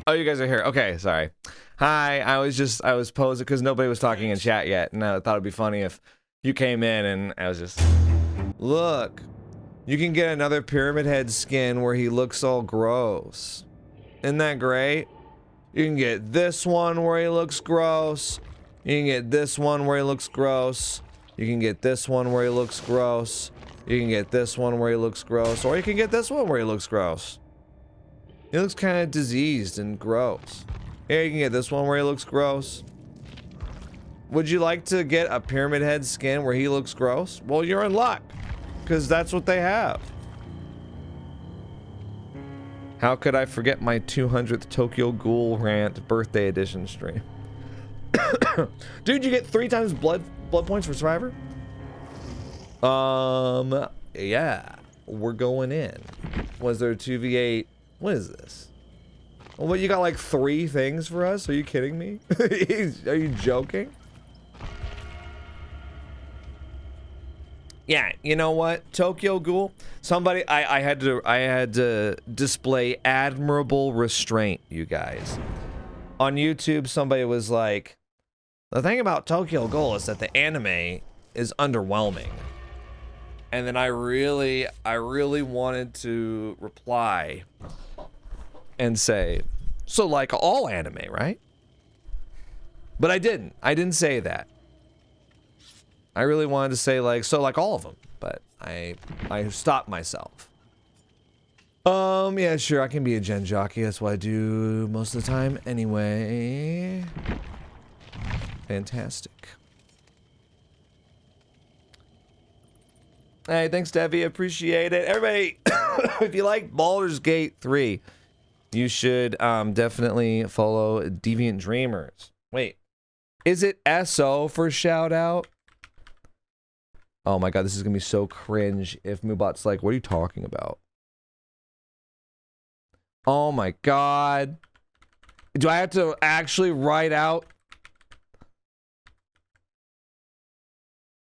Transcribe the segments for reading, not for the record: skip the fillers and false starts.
Oh, you guys are here. Okay, sorry. Hi, I was posing because nobody was talking in chat yet, and I thought it'd be funny if you came in and I was just... Look, you can get another Pyramid Head skin where he looks all gross. Isn't that great? You can get this one where he looks gross. You can get this one where he looks gross. You can get this one where he looks gross. You can get this one where he looks gross. Or you can get this one where he looks gross. He looks kind of diseased and gross. Here, you can get this one where he looks gross. Would you like to get a Pyramid Head skin where he looks gross? Well, you're in luck. Because that's what they have. How could I forget my 200th Tokyo Ghoul Rant birthday edition stream? Dude, you get 3 times blood points for Survivor? Yeah. We're going in. Was there a 2v8? What is this? What, you got like 3 things for us? Are you kidding me? Are you joking? Yeah, you know what? Tokyo Ghoul. Somebody, I had to display admirable restraint, you guys. On YouTube, somebody was like, the thing about Tokyo Ghoul is that the anime is underwhelming. And then I really wanted to reply and say, so like all anime, right? But I didn't say that. I really wanted to say like, so like all of them, but I stopped myself. Yeah, sure, I can be a gen jockey. That's what I do most of the time anyway. Fantastic. Hey, thanks, Devi. Appreciate it. Everybody, if you like Baldur's Gate 3, you should definitely follow Deviant Dreamers. Wait, is it SO for shout out? Oh my god, this is gonna be so cringe if Mubot's like, what are you talking about? Oh my god. Do I have to actually write out?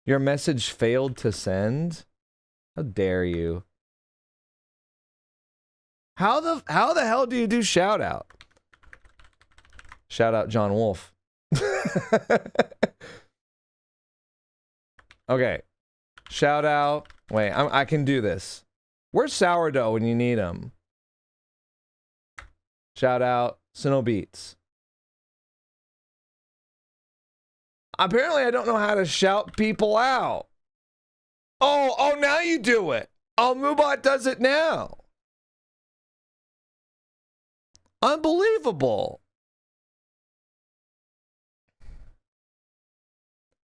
Your message failed to send? How dare you? How the hell do you do shout out? Shout out John Wolfe. Okay. Shout out. Wait, I can do this. Where's Sourdough when you need him? Shout out Sino Beats. Apparently, I don't know how to shout people out. Oh, now you do it. Oh, Mubot does it now. Unbelievable.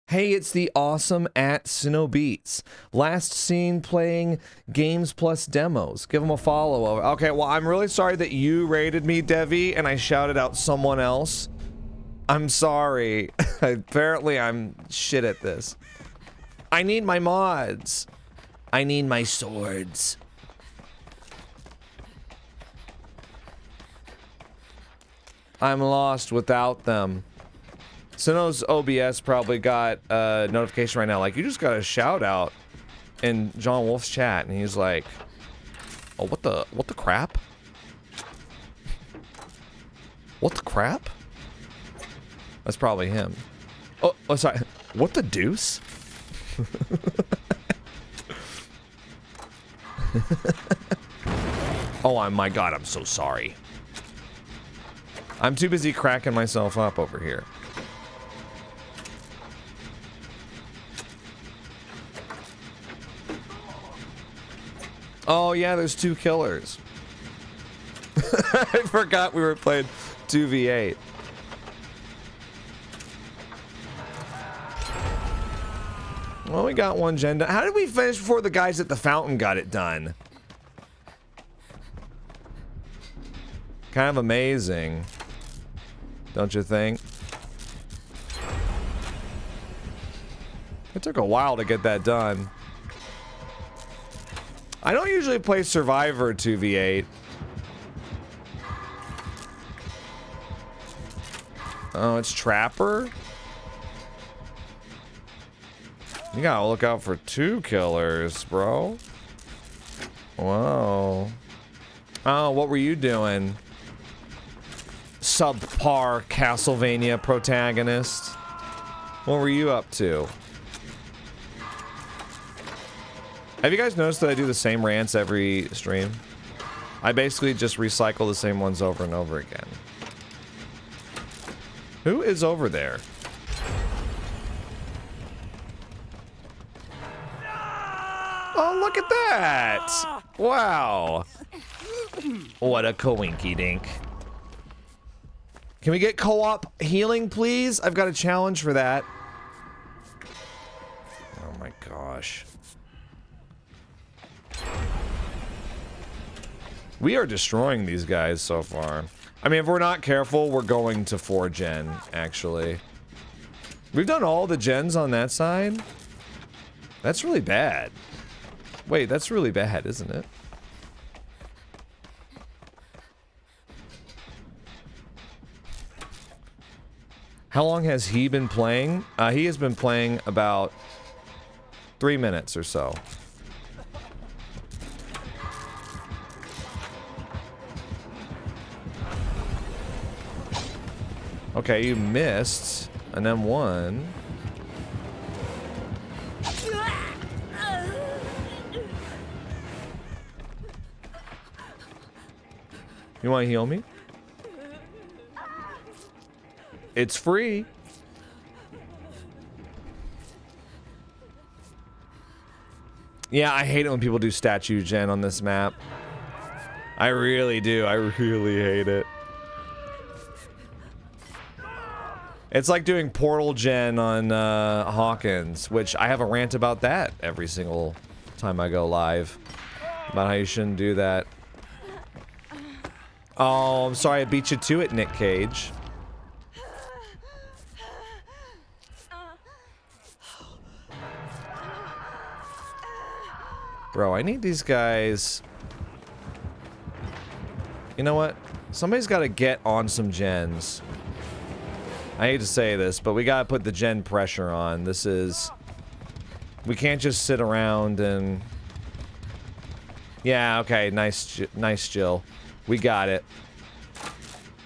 Hey, it's the awesome at Sinobeats. Last seen playing games plus demos. Give him a follow over. Okay, well, I'm really sorry that you rated me, Devi, and I shouted out someone else. I'm sorry. Apparently, I'm shit at this. I need my mods. I need my swords. I'm lost without them. Sino's OBS probably got a notification right now, like, you just got a shout out in John Wolfe's chat, and he's like, oh, what the crap? What the crap? That's probably him. Oh, sorry. What the deuce? Oh, my god, I'm so sorry. I'm too busy cracking myself up over here. Oh yeah, there's 2 killers. I forgot we were playing 2v8. Well, we got 1 gen done. How did we finish before the guys at the fountain got it done? Kind of amazing. Don't you think? It took a while to get that done. I don't usually play Survivor 2v8. Oh, it's Trapper? You gotta look out for 2 killers, bro. Whoa. Oh, what were you doing? subpar Castlevania protagonist. What were you up to? Have you guys noticed that I do the same rants every stream? I basically just recycle the same ones over and over again. Who is over there? Oh, look at that! Wow. What a coinky dink. Can we get co-op healing, please? I've got a challenge for that. Oh my gosh. We are destroying these guys so far. I mean, if we're not careful, we're going to 4 gen, actually. We've done all the gens on that side? That's really bad. Wait, that's really bad, isn't it? How long has he been playing? He has been playing about 3 minutes or so. Okay, you missed an M1. You want to heal me? It's free. Yeah, I hate it when people do statue gen on this map. I really do. I really hate it. It's like doing portal gen on Hawkins, which I have a rant about that every single time I go live. About how you shouldn't do that. Oh, I'm sorry I beat you to it, Nick Cage. Bro, I need these guys. You know what? Somebody's got to get on some gens. I hate to say this, but we gotta put the gen pressure on. This is... We can't just sit around and... Yeah, okay, nice Jill. We got it.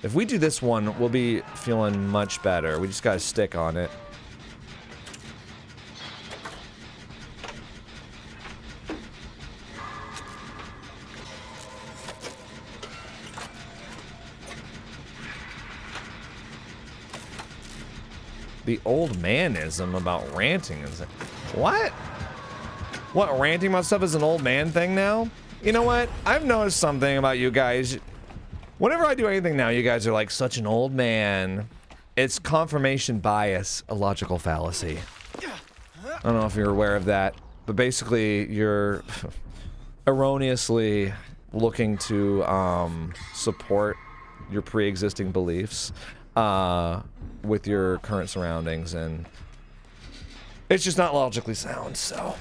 If we do this one, we'll be feeling much better. We just gotta stick on it. The old manism about ranting is it? What? What, ranting about stuff is an old man thing now? You know what? I've noticed something about you guys. Whenever I do anything now, you guys are like such an old man. It's confirmation bias, a logical fallacy. I don't know if you're aware of that, but basically you're erroneously looking to support your pre-existing beliefs. With your current surroundings, and it's just not logically sound. So,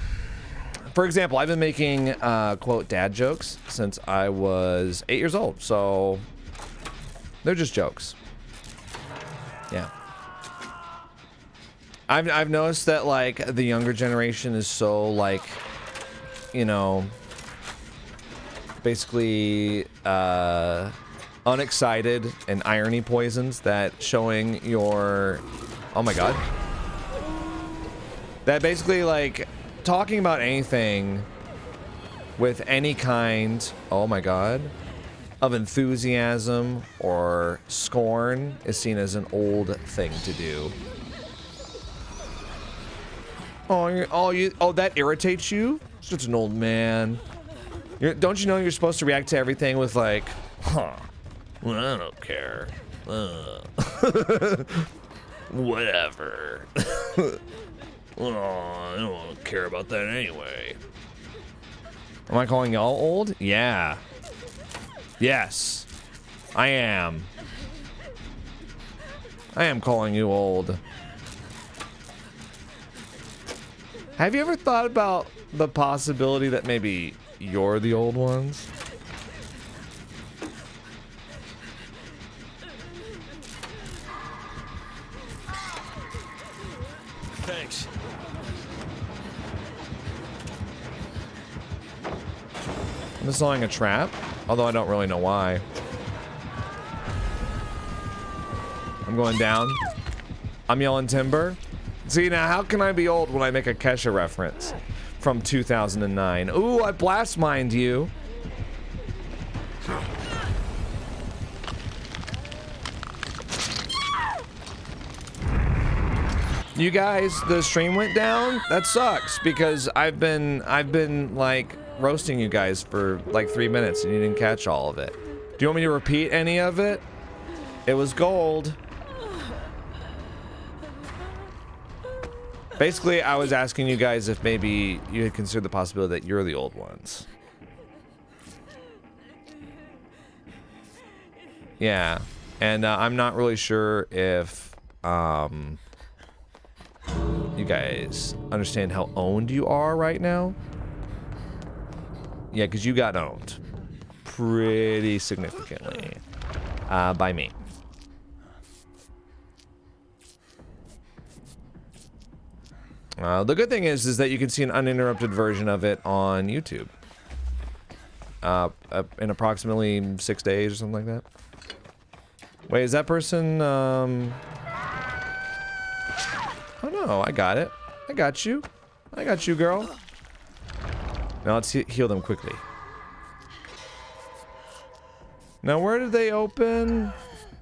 for example, I've been making quote dad jokes since I was 8 years old, so they're just jokes. Yeah, I've noticed that like the younger generation is so like, you know, basically unexcited and irony poisons that showing your... Oh my god. That basically, like, talking about anything with any kind, oh my god, of enthusiasm or scorn is seen as an old thing to do. Oh, that irritates you? Such an old man. Don't you know you're supposed to react to everything with like, huh. Well, I don't care. Whatever. Well, I don't care about that anyway. Am I calling y'all old? Yeah. Yes. I am. I am calling you old. Have you ever thought about the possibility that maybe you're the old ones? Thanks. I'm installing a trap, although I don't really know why. I'm going down. I'm yelling timber. See, now how can I be old when I make a Kesha reference from 2009? Ooh, I blast mined you. You guys, the stream went down? That sucks because I've been like roasting you guys for like 3 minutes and you didn't catch all of it. Do you want me to repeat any of it? It was gold. Basically, I was asking you guys if maybe you had considered the possibility that you're the old ones. Yeah, and I'm not really sure if you guys understand how owned you are right now. Yeah, because you got owned pretty significantly by me. The good thing is that you can see an uninterrupted version of it on YouTube in approximately 6 days or something like that. Wait, is that person? Oh no, I got it. I got you. I got you, girl. Now let's heal them quickly. Now where did they open?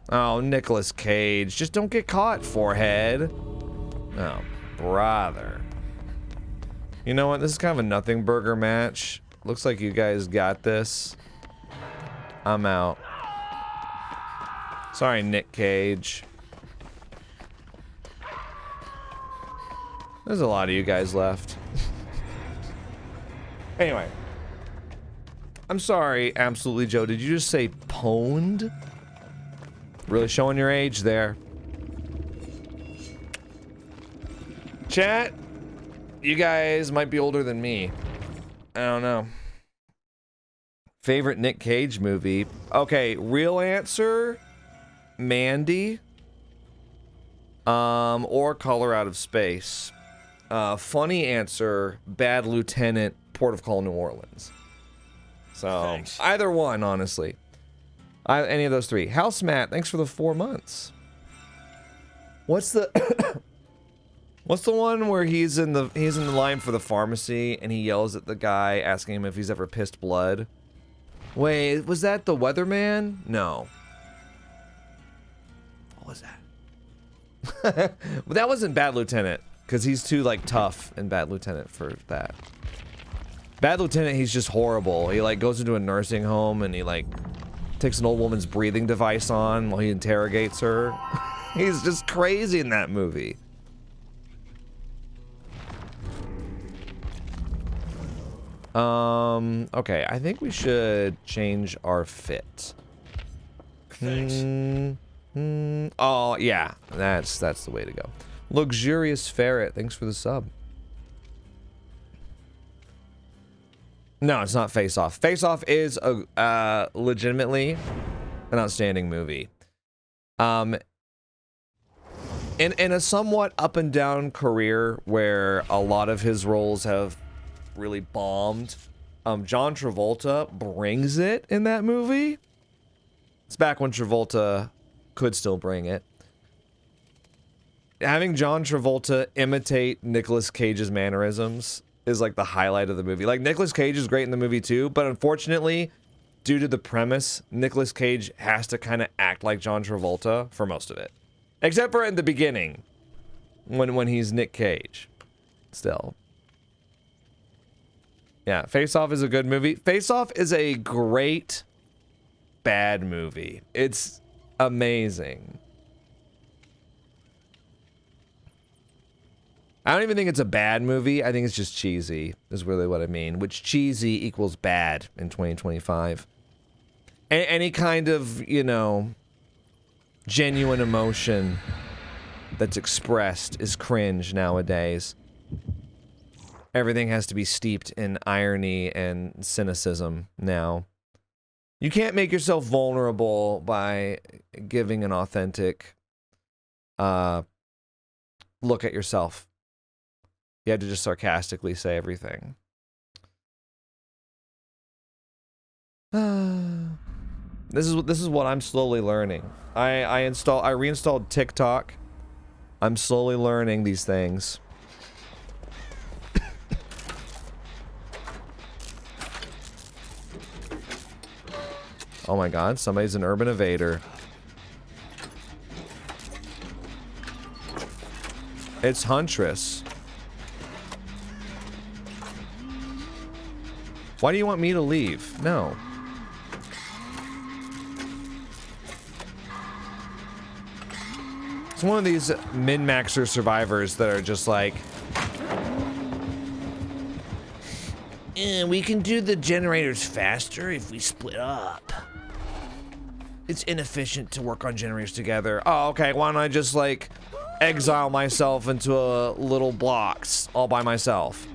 Oh, Nicolas Cage. Just don't get caught, forehead. Oh, brother. You know what? This is kind of a nothing burger match. Looks like you guys got this. I'm out. Sorry, Nick Cage. There's a lot of you guys left. Anyway. I'm sorry, Absolutely Joe. Did you just say pwned? Really showing your age there. Chat, you guys might be older than me. I don't know. Favorite Nick Cage movie? Okay, real answer, Mandy. Or Color Out of Space. Funny answer, Bad Lieutenant, Port of Call, New Orleans. So, thanks. Either one, honestly. Any of those three. House Matt, thanks for the 4 months. What's the what's the one where he's in the line for the pharmacy and he yells at the guy asking him if he's ever pissed blood? Wait, was that the Weatherman? No. What was that? Well, that wasn't Bad Lieutenant, because he's too like tough in Bad Lieutenant for that. Bad Lieutenant, he's just horrible. He like goes into a nursing home and he like takes an old woman's breathing device on while he interrogates her. He's just crazy in that movie. Okay, I think we should change our fit. Thanks. Oh yeah, that's the way to go. Luxurious Ferret, thanks for the sub. No, it's not Face Off. Face Off is a legitimately an outstanding movie. In a somewhat up and down career where a lot of his roles have really bombed, John Travolta brings it in that movie. It's back when Travolta could still bring it. Having John Travolta imitate Nicolas Cage's mannerisms is like the highlight of the movie. Like, Nicolas Cage is great in the movie too, but unfortunately, due to the premise, Nicolas Cage has to kind of act like John Travolta for most of it. Except for in the beginning, when he's Nick Cage. Still. Yeah, Face Off is a good movie. Face Off is a great bad movie. It's amazing. I don't even think it's a bad movie. I think it's just cheesy, is really what I mean. Which cheesy equals bad in 2025. Any kind of, you know, genuine emotion that's expressed is cringe nowadays. Everything has to be steeped in irony and cynicism now. You can't make yourself vulnerable by giving an authentic look at yourself. You had to just sarcastically say everything. This is what I'm slowly learning. I reinstalled TikTok. I'm slowly learning these things. Oh my god, somebody's an urban evader. It's Huntress. Why do you want me to leave? No. It's one of these min-maxer survivors that are just like, we can do the generators faster if we split up. It's inefficient to work on generators together. Oh, okay, why don't I just like exile myself into a little blocks all by myself?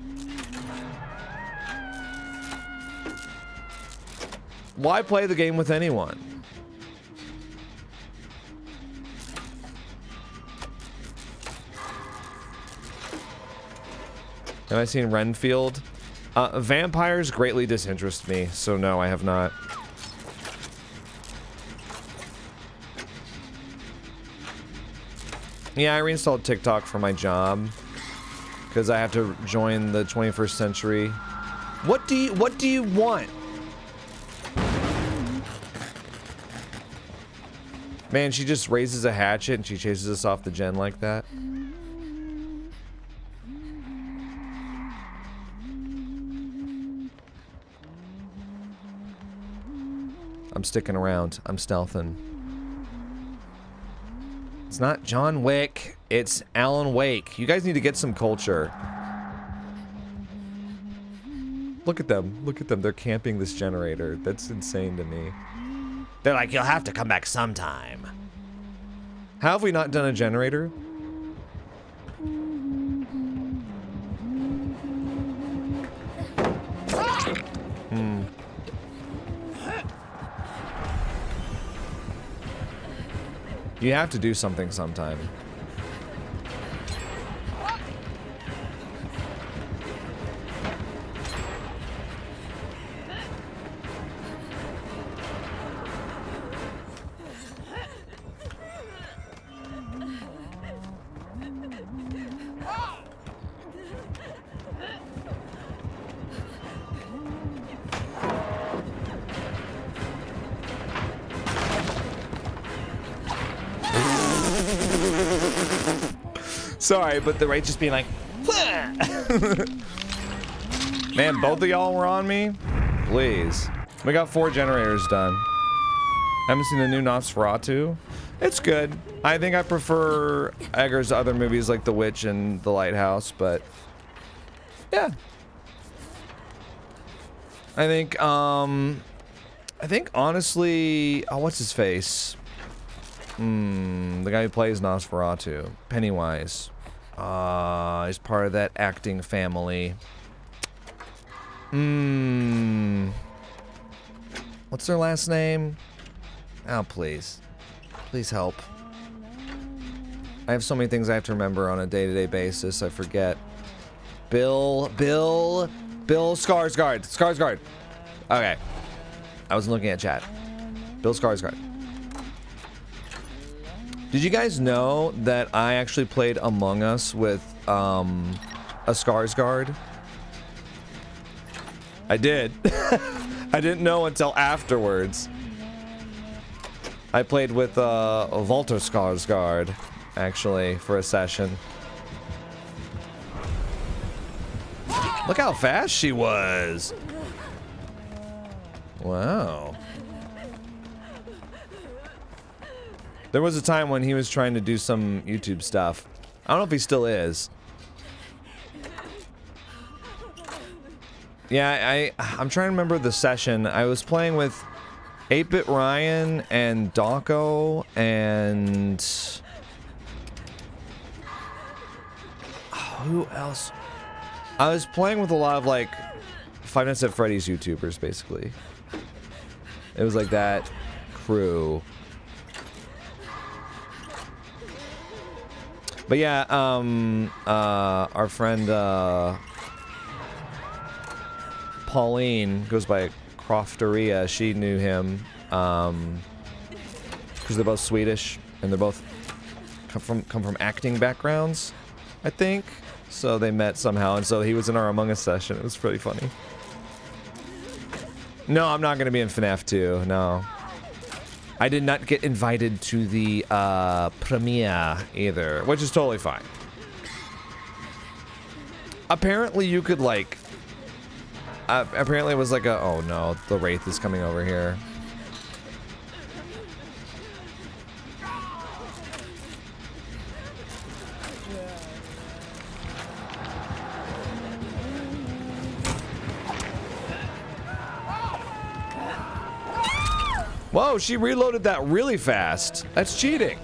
Why play the game with anyone? Have I seen Renfield? Vampires greatly disinterest me, so no, I have not. Yeah, I reinstalled TikTok for my job because I have to join the 21st century. What do you want? Man, she just raises a hatchet and she chases us off the gen like that. I'm sticking around. I'm stealthing. It's not John Wick. It's Alan Wake. You guys need to get some culture. Look at them. Look at them. They're camping this generator. That's insane to me. They're like, you'll have to come back sometime. How have we not done a generator? You have to do something sometime. Sorry, but the rate just being like, man, both of y'all were on me. Please, we got 4 generators done. Haven't seen the new Nosferatu. It's good. I think I prefer Eggers' other movies like The Witch and The Lighthouse, but yeah. I think honestly, oh, what's his face? The guy who plays Nosferatu, Pennywise. He's part of that acting family. What's their last name? Oh, please. Please help. I have so many things I have to remember on a day-to-day basis. I forget. Bill Skarsgård. Skarsgård. Okay. I wasn't looking at chat. Bill Skarsgård. Did you guys know that I actually played Among Us with a Skarsgård? I did. I didn't know until afterwards. I played with Walter Skarsgård, actually, for a session. Look how fast she was. Wow. There was a time when he was trying to do some YouTube stuff. I don't know if he still is. Yeah, I'm trying to remember the session. I was playing with 8-Bit Ryan and Dawko and... who else? I was playing with a lot of like Five Nights at Freddy's YouTubers, basically. It was like that crew. But yeah, our friend Pauline goes by Crofteria. She knew him because they're both Swedish and they're both come from acting backgrounds, I think. So they met somehow, and so he was in our Among Us session. It was pretty funny. No, I'm not gonna be in FNAF 2. No, I did not get invited to the premiere either, which is totally fine. Apparently, you could like. Apparently, it was like a. Oh no, the Wraith is coming over here. Whoa, she reloaded that really fast. That's cheating.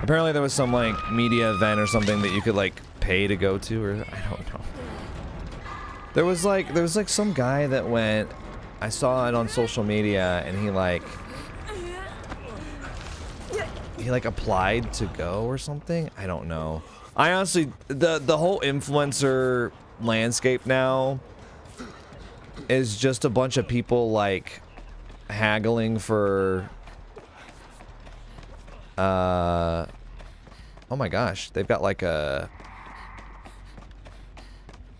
Apparently there was some like media event or something that you could like pay to go to, or I don't know. There was like some guy that went, I saw it on social media, and he like applied to go or something. I don't know. I honestly, the whole influencer landscape now is just a bunch of people like haggling for oh my gosh, they've got like a,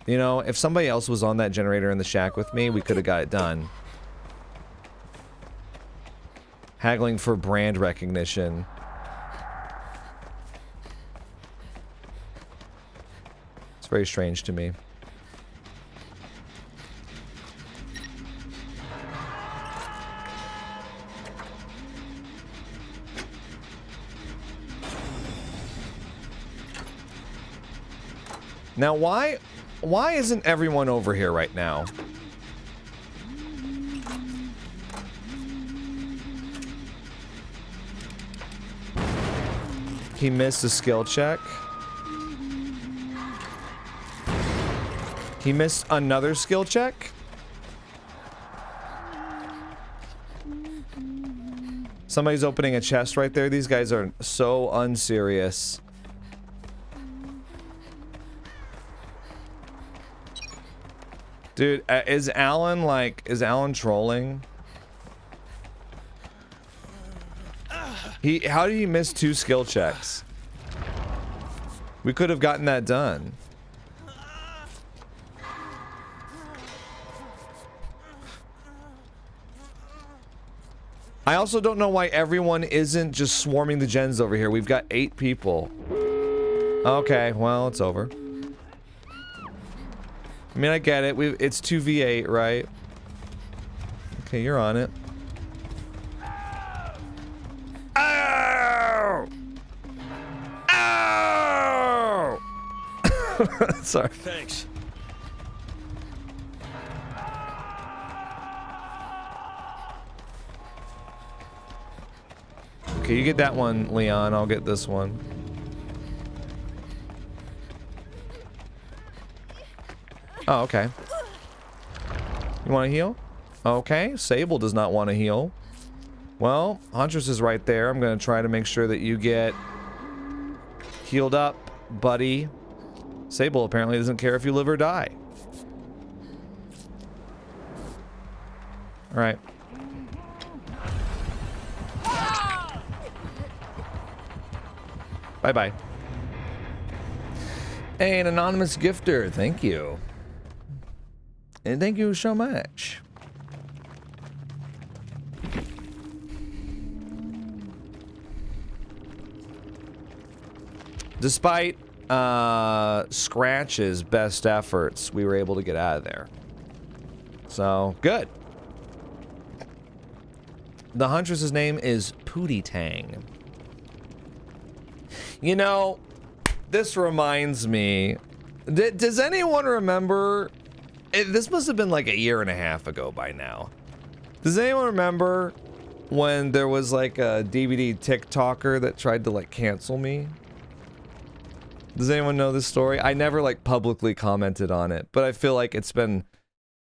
you know, if somebody else was on that generator in the shack with me, we could have got it done. Haggling for brand recognition. It's very strange to me. Now, why isn't everyone over here right now? He missed a skill check. He missed another skill check. Somebody's opening a chest right there. These guys are so unserious. Dude, is Alan trolling? How did he miss 2 skill checks? We could have gotten that done. I also don't know why everyone isn't just swarming the gens over here. We've got 8 people. Okay, well, it's over. I mean, I get it. It's 2v8, right? Okay, you're on it. Ow! Ow! Sorry. Thanks. Okay, you get that one, Leon. I'll get this one. Oh, okay. You want to heal? Okay, Sable does not want to heal. Well, Huntress is right there. I'm going to try to make sure that you get healed up, buddy. Sable apparently doesn't care if you live or die. All right. Bye-bye. Hey, an anonymous gifter. Thank you. And thank you so much. Despite Scratch's best efforts, we were able to get out of there. So, good. The Huntress's name is Pootie Tang. You know, this reminds me... Does anyone remember... This must have been like a year and a half ago by now. Does anyone remember when there was like a DVD TikToker that tried to like cancel me? Does anyone know this story? I never like publicly commented on it, but I feel like it's been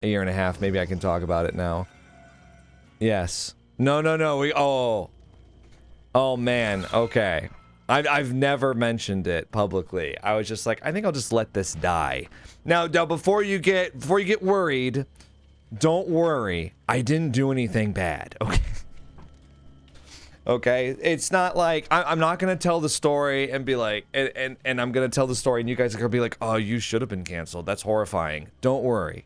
a year and a half. Maybe I can talk about it now. Yes. No. Oh man. Okay. I've never mentioned it publicly. I was just like, I think I'll just let this die. Now before you get worried, don't worry. I didn't do anything bad. Okay. Okay. It's not like I'm not gonna tell the story and be like, and I'm gonna tell the story and you guys are gonna be like, oh, you should have been canceled. That's horrifying. Don't worry.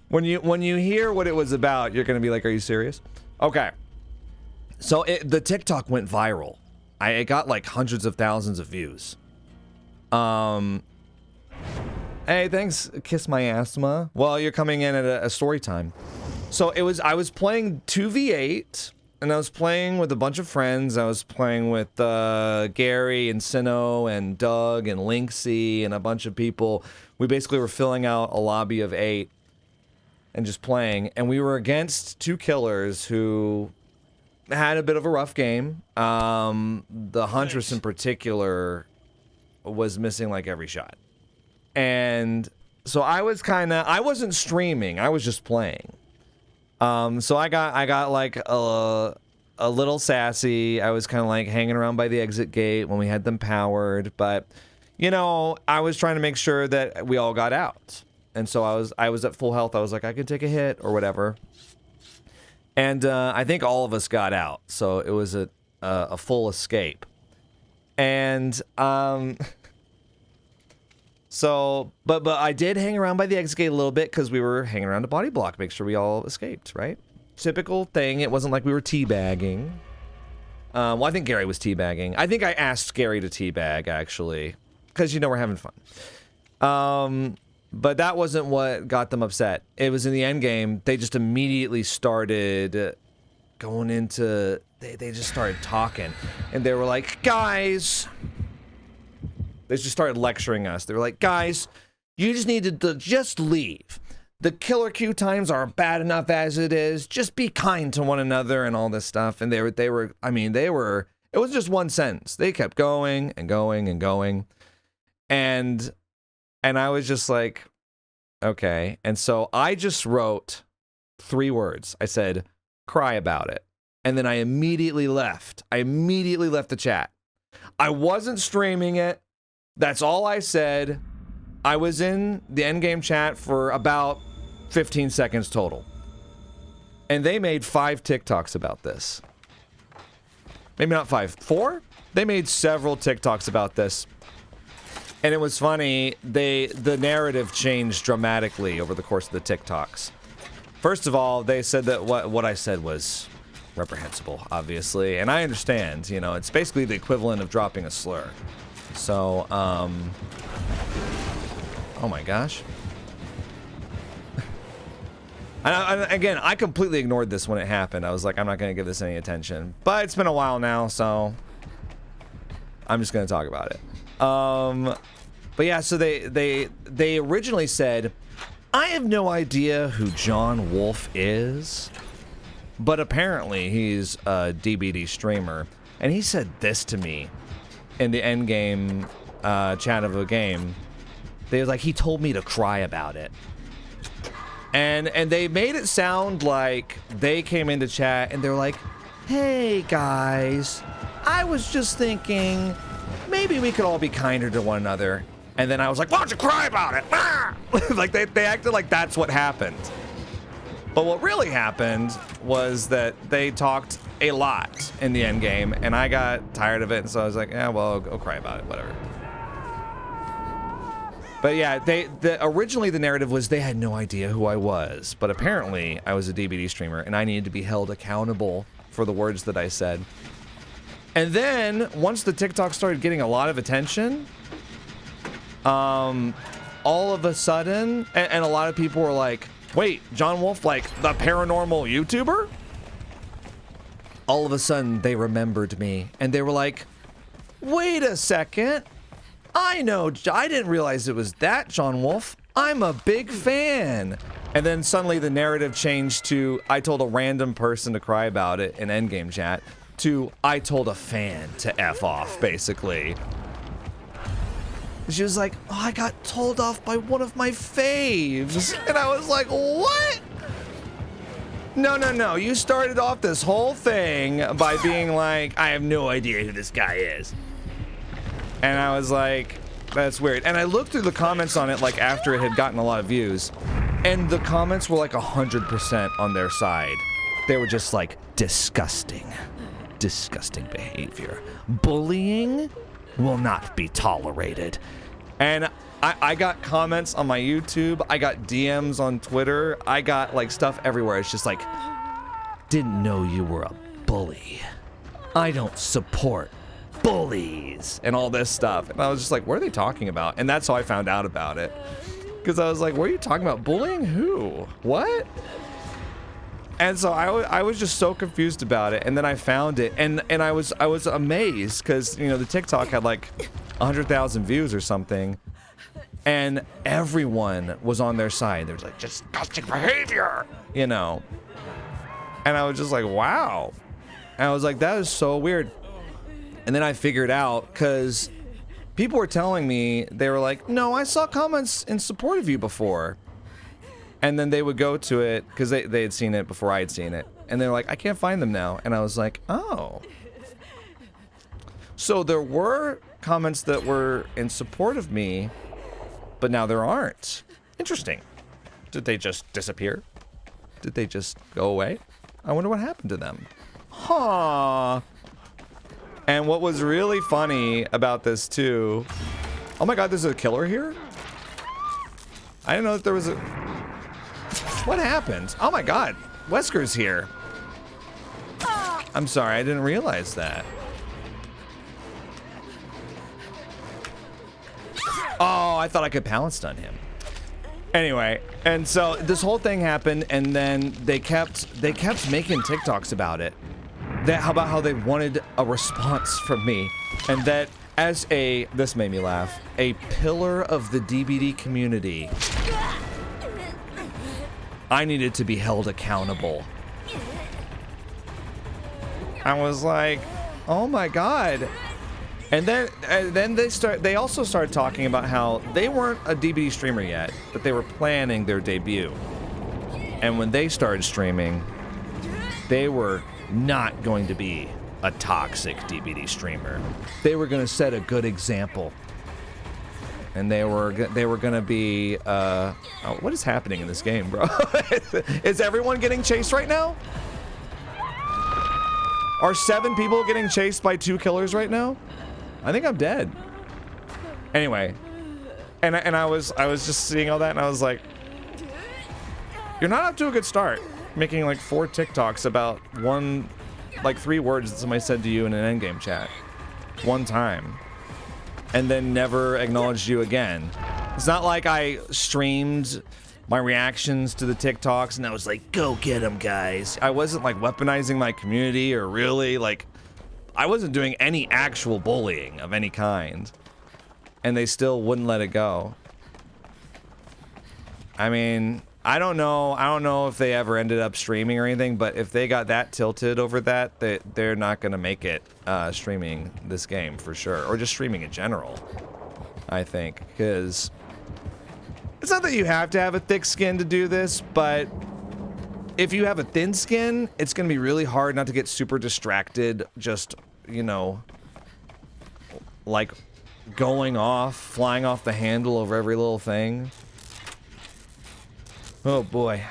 When you hear what it was about, you're gonna be like, are you serious? Okay. So the TikTok went viral. It got like hundreds of thousands of views. Hey, thanks, Kiss My Asthma. Well, you're coming in at a story time. So I was playing 2v8, and I was playing with a bunch of friends. I was playing with Gary and Sino and Doug and Linksy and a bunch of people. We basically were filling out a lobby of 8 and just playing. And we were against 2 killers who had a bit of a rough game. The Huntress in particular was missing like every shot. And so I wasn't streaming, I was just playing. So I got like a little sassy. I was kind of like hanging around by the exit gate when we had them powered, but you know, I was trying to make sure that we all got out. And so I was at full health. I was like, I can take a hit or whatever. And I think all of us got out, so it was a full escape. And so, but I did hang around by the exit gate a little bit because we were hanging around a body block, make sure we all escaped, right? Typical thing. It wasn't like we were teabagging. Well, I think Gary was teabagging. I think I asked Gary to teabag actually, because you know we're having fun. But that wasn't what got them upset. It was in the end game. They just immediately started going into... They just started talking. And they were like, guys... They just started lecturing us. They were like, guys, you just need to just leave. The killer queue times are bad enough as it is. Just be kind to one another and all this stuff. And they were... It was just one sentence. They kept going and going and going. And I was just like, okay. And so I just wrote 3 words. I said, cry about it. And then I immediately left. I immediately left the chat. I wasn't streaming it. That's all I said. I was in the endgame chat for about 15 seconds total. And they made 5 TikToks about this. Maybe not 5, 4? They made several TikToks about this. And it was funny, the narrative changed dramatically over the course of the TikToks. First of all, they said that what I said was reprehensible, obviously. And I understand, you know, it's basically the equivalent of dropping a slur. So, oh my gosh. Again, I completely ignored this when it happened. I was like, I'm not going to give this any attention. But it's been a while now, so I'm just going to talk about it. But yeah, so they originally said, I have no idea who John Wolfe is, but apparently he's a DBD streamer, and he said this to me in the end game chat of a game. They was like, he told me to cry about it, and they made it sound like they came into chat and they're like, hey guys, I was just thinking maybe we could all be kinder to one another. And then I was like, why don't you cry about it? Ah! Like they acted like that's what happened. But what really happened was that they talked a lot in the end game, and I got tired of it, and so I was like, yeah, well, go cry about it, whatever. But yeah, originally the narrative was they had no idea who I was, but apparently I was a DBD streamer, and I needed to be held accountable for the words that I said. And then once the TikTok started getting a lot of attention, all of a sudden, and a lot of people were like, wait, John Wolfe, like the paranormal YouTuber? All of a sudden, they remembered me, and they were like, wait a second. I didn't realize it was that John Wolfe. I'm a big fan. And then suddenly the narrative changed to, I told a random person to cry about it in endgame chat, to, I told a fan to F off, basically. She was like, oh, I got told off by one of my faves. And I was like, what? No. You started off this whole thing by being like, I have no idea who this guy is. And I was like, that's weird. And I looked through the comments on it like after it had gotten a lot of views. And the comments were like 100% on their side. They were just like, disgusting. Disgusting behavior. Bullying will not be tolerated. And I got comments on my YouTube. I got DMs on Twitter. I got like stuff everywhere. It's just like, didn't know you were a bully. I don't support bullies and all this stuff. And I was just like, what are they talking about? And that's how I found out about it. Because I was like, what are you talking about? Bullying who? What? And so I was just so confused about it. And then I found it. And I was amazed because, you know, the TikTok had like 100,000 views or something. And everyone was on their side. They were like, disgusting behavior, you know. And I was just like, wow. And I was like, that is so weird. And then I figured out, because people were telling me, they were like, no, I saw comments in support of you before. And then they would go to it, because they had seen it before I had seen it. And they're like, I can't find them now. And I was like, oh. So there were comments that were in support of me, but now there aren't. Interesting. Did they just disappear? Did they just go away? I wonder what happened to them. Huh. And what was really funny about this too... Oh my god, there's a killer here? I didn't know that there was a... What happened? Oh my god, Wesker's here. I'm sorry, I didn't realize that. Oh, I thought I could pounce stun him. Anyway, and so this whole thing happened, and then they kept making TikToks about it. About how they wanted a response from me, and that as this made me laugh, a pillar of the DBD community, I needed to be held accountable. I was like, oh my god. And then they also started talking about how they weren't a DBD streamer yet, but they were planning their debut. And when they started streaming, they were not going to be a toxic DBD streamer. They were going to set a good example. And they were going to be oh, what is happening in this game, bro? Is everyone getting chased right now? Are 7 people getting chased by 2 killers right now? I think I'm dead. Anyway, and I was just seeing all that, and I was like, you're not up to a good start. Making like 4 TikToks about 3 words that somebody said to you in an endgame chat, one time, and then never acknowledged you again. It's not like I streamed my reactions to the TikToks and I was like, go get them, guys. I wasn't like weaponizing my community or really like. I wasn't doing any actual bullying of any kind. And they still wouldn't let it go. I mean, I don't know if they ever ended up streaming or anything, but if they got that tilted over that, they're not gonna make it streaming this game for sure. Or just streaming in general, I think. Because it's not that you have to have a thick skin to do this, but if you have a thin skin, it's going to be really hard not to get super distracted, just, you know, like going off, flying off the handle over every little thing. Oh boy.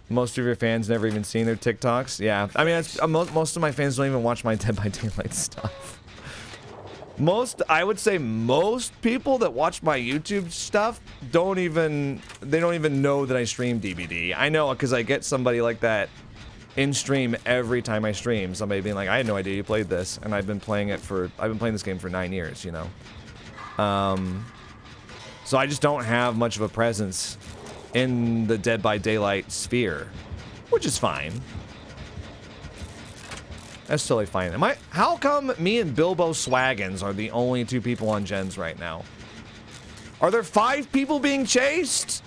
Most of your fans never even seen their TikToks? Yeah, I mean, most of my fans don't even watch my Dead by Daylight stuff. I would say most people that watch my YouTube stuff don't even know that I stream DBD. I know because I get somebody like that in stream every time I stream. Somebody being like, I had no idea you played this, and I've been playing this game for 9 years, you know. So I just don't have much of a presence in the Dead by Daylight sphere, which is fine. That's totally fine. How come me and Bilbo Swaggins are the only 2 people on gens right now? Are there 5 people being chased?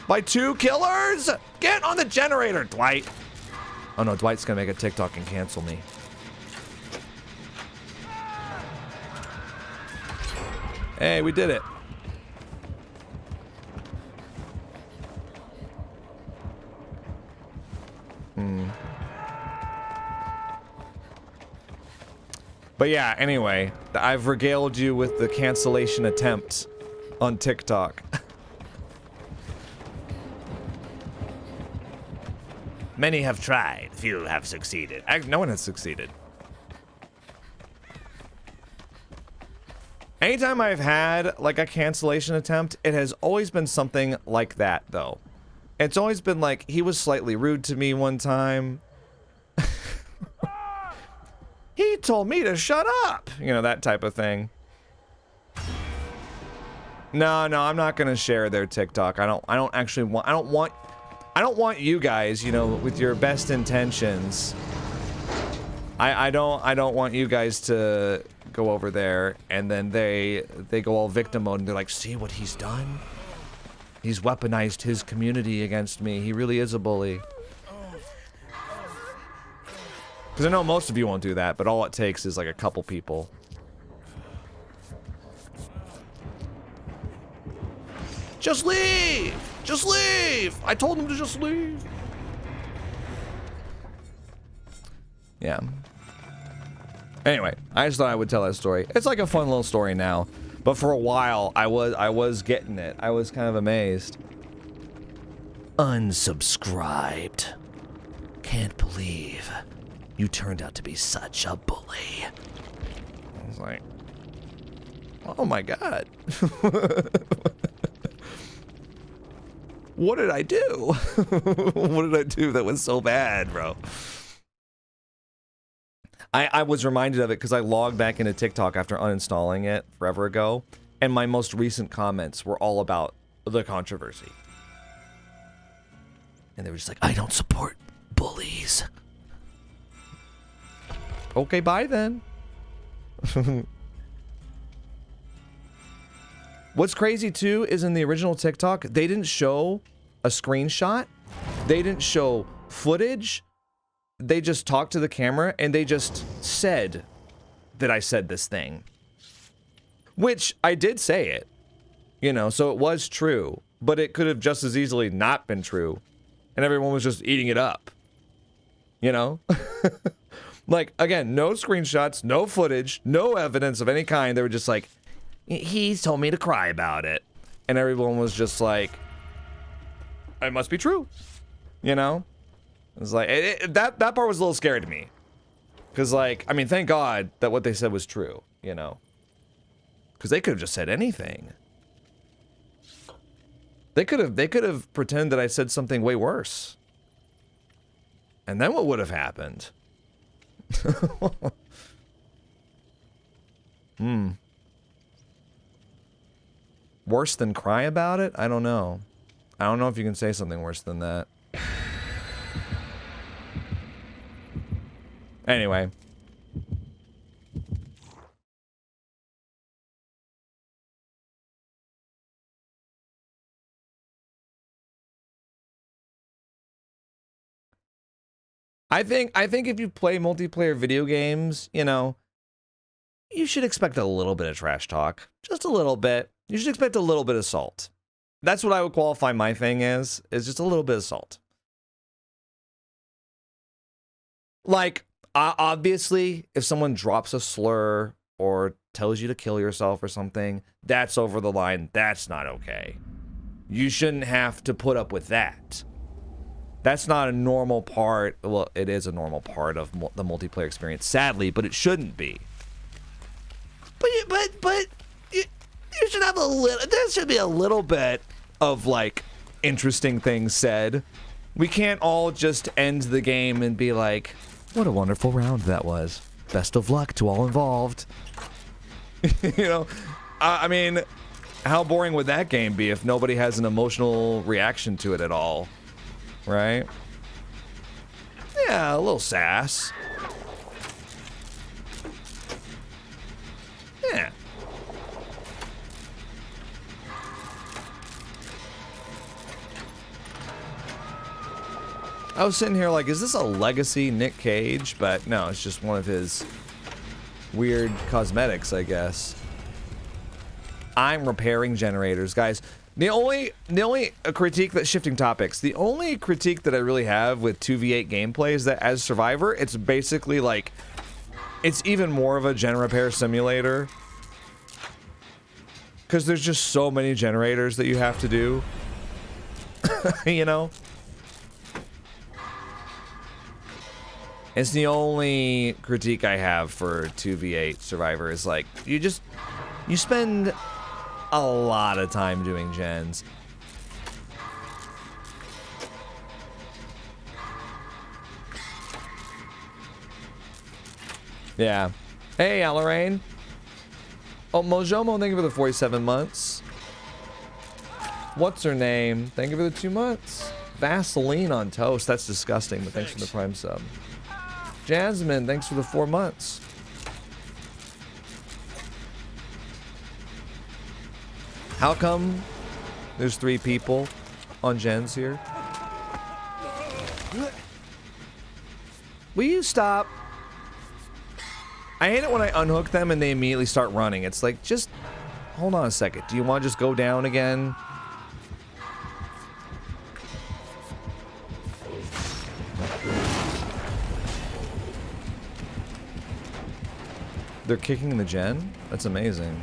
By 2 killers? Get on the generator, Dwight. Oh no, Dwight's gonna make a TikTok and cancel me. Hey, we did it. But yeah, anyway, I've regaled you with the cancellation attempt on TikTok. Many have tried, few have succeeded. No one has succeeded. Anytime I've had like a cancellation attempt, it has always been something like that though. It's always been like, he was slightly rude to me one time. He told me to shut up, you know, that type of thing. No, I'm not gonna share their TikTok. I don't want you guys, you know, with your best intentions. I don't want you guys to go over there and then they go all victim mode and they're like, see what he's done? He's weaponized his community against me. He really is a bully. Because I know most of you won't do that, but all it takes is like a couple people. Just leave! Just leave! I told him to just leave. Yeah. Anyway, I just thought I would tell that story. It's like a fun little story now. But for a while, I was getting it. I was kind of amazed. Unsubscribed. Can't believe you turned out to be such a bully. I was like, oh my god. What did I do? What did I do that was so bad, bro? I was reminded of it because I logged back into TikTok after uninstalling it forever ago, and my most recent comments were all about the controversy. And they were just like, I don't support bullies. Okay, bye then. What's crazy too is in the original TikTok, they didn't show a screenshot. They didn't show footage. They just talked to the camera and they just said that I said this thing. Which I did say it, you know, so it was true, but it could have just as easily not been true. And everyone was just eating it up, you know? Like, again, no screenshots, no footage, no evidence of any kind. They were just like, he's told me to cry about it. And everyone was just like, it must be true, you know? It was like, that part was a little scary to me. Because, like, I mean, thank God that what they said was true, you know? Because they could have just said anything. They could have pretended that I said something way worse. And then what would have happened? Worse than cry about it? I don't know. I don't know if you can say something worse than that. Anyway. I think if you play multiplayer video games, you know, you should expect a little bit of trash talk. Just a little bit. You should expect a little bit of salt. That's what I would qualify my thing as, is just a little bit of salt. Like, obviously, if someone drops a slur or tells you to kill yourself or something, that's over the line. That's not okay. You shouldn't have to put up with that. That's not a normal part. Well, it is a normal part of the multiplayer experience, sadly, but it shouldn't be. But you should have a little. There should be a little bit of like interesting things said. We can't all just end the game and be like, "What a wonderful round that was. Best of luck to all involved." You know, I mean, how boring would that game be if nobody has an emotional reaction to it at all? Right? Yeah, a little sass. Yeah. I was sitting here like, is this a legacy Nick Cage? But no, it's just one of his weird cosmetics, I guess. I'm repairing generators, guys. The only critique that shifting topics. The only critique that I really have with 2v8 gameplay is that as Survivor, it's basically like it's even more of a gen repair simulator. Because there's just so many generators that you have to do. You know? It's the only critique I have for 2v8 Survivor is like, you spend a lot of time doing gens. Yeah. Hey, Alarain. Oh, Mojomo, thank you for the 47 months. What's her name? Thank you for the 2 months. Vaseline on toast. That's disgusting, but thanks for the prime sub. Jasmine, thanks for the 4 months. How come there's 3 people on gens here? Will you stop? I hate it when I unhook them and they immediately start running. It's like, just hold on a second. Do you want to just go down again? They're kicking the gen? That's amazing.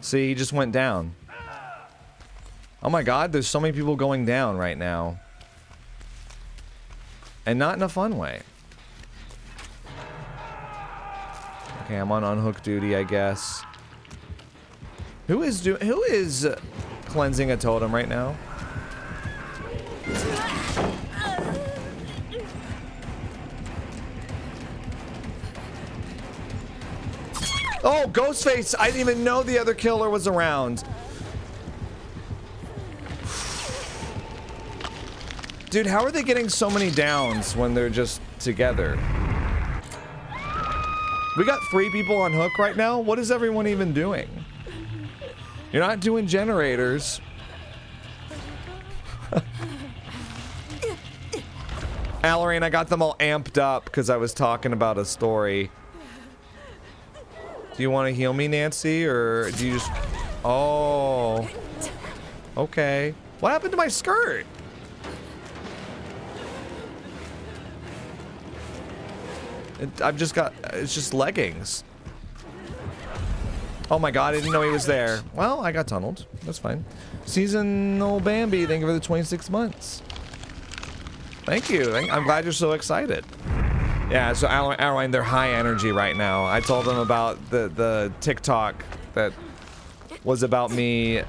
See, he just went down. Oh my god, there's so many people going down right now. And not in a fun way. Okay, I'm on unhook duty, I guess. Who is cleansing a totem right now? Oh, Ghostface! I didn't even know the other killer was around. Dude, how are they getting so many downs when they're just together? We got 3 people on hook right now? What is everyone even doing? You're not doing generators. Allarine, I got them all amped up because I was talking about a story. Do you want to heal me, Nancy, or do you just... Oh. Okay. What happened to my skirt? I've just got... It's just leggings. Oh my god, I didn't know he was there. Well, I got tunneled. That's fine. Seasonal Bambi, thank you for the 26 months. Thank you. I'm glad you're so excited. Yeah, so Adeline, they're high energy right now. I told them about the TikTok that was about me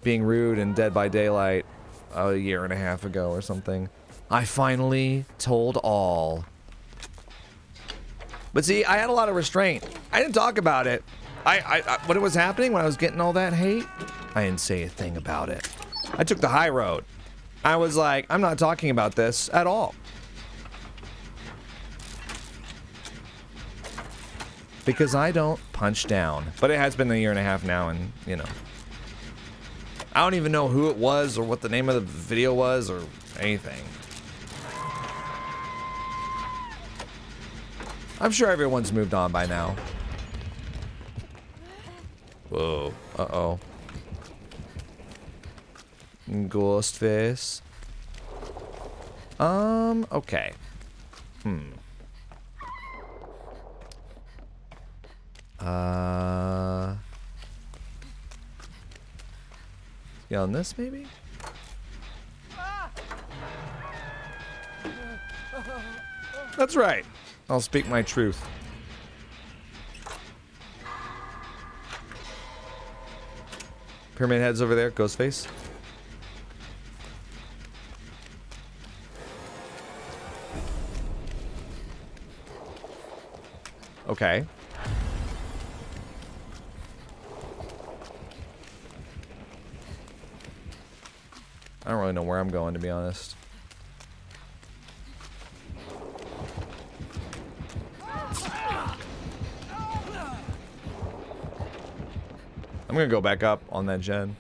being rude in Dead by Daylight a year and a half ago or something. I finally told all. But see, I had a lot of restraint. I didn't talk about it. When it was happening, when I was getting all that hate, I didn't say a thing about it. I took the high road. I was like, I'm not talking about this at all. Because I don't punch down. But it has been a year and a half now, and, you know. I don't even know who it was, or what the name of the video was, or anything. I'm sure everyone's moved on by now. Whoa. Uh-oh. Ghostface. Okay. Yeah, on this maybe? That's right. I'll speak my truth. Pyramid heads over there, Ghostface. Okay. I don't really know where I'm going, to be honest. I'm gonna go back up on that gen.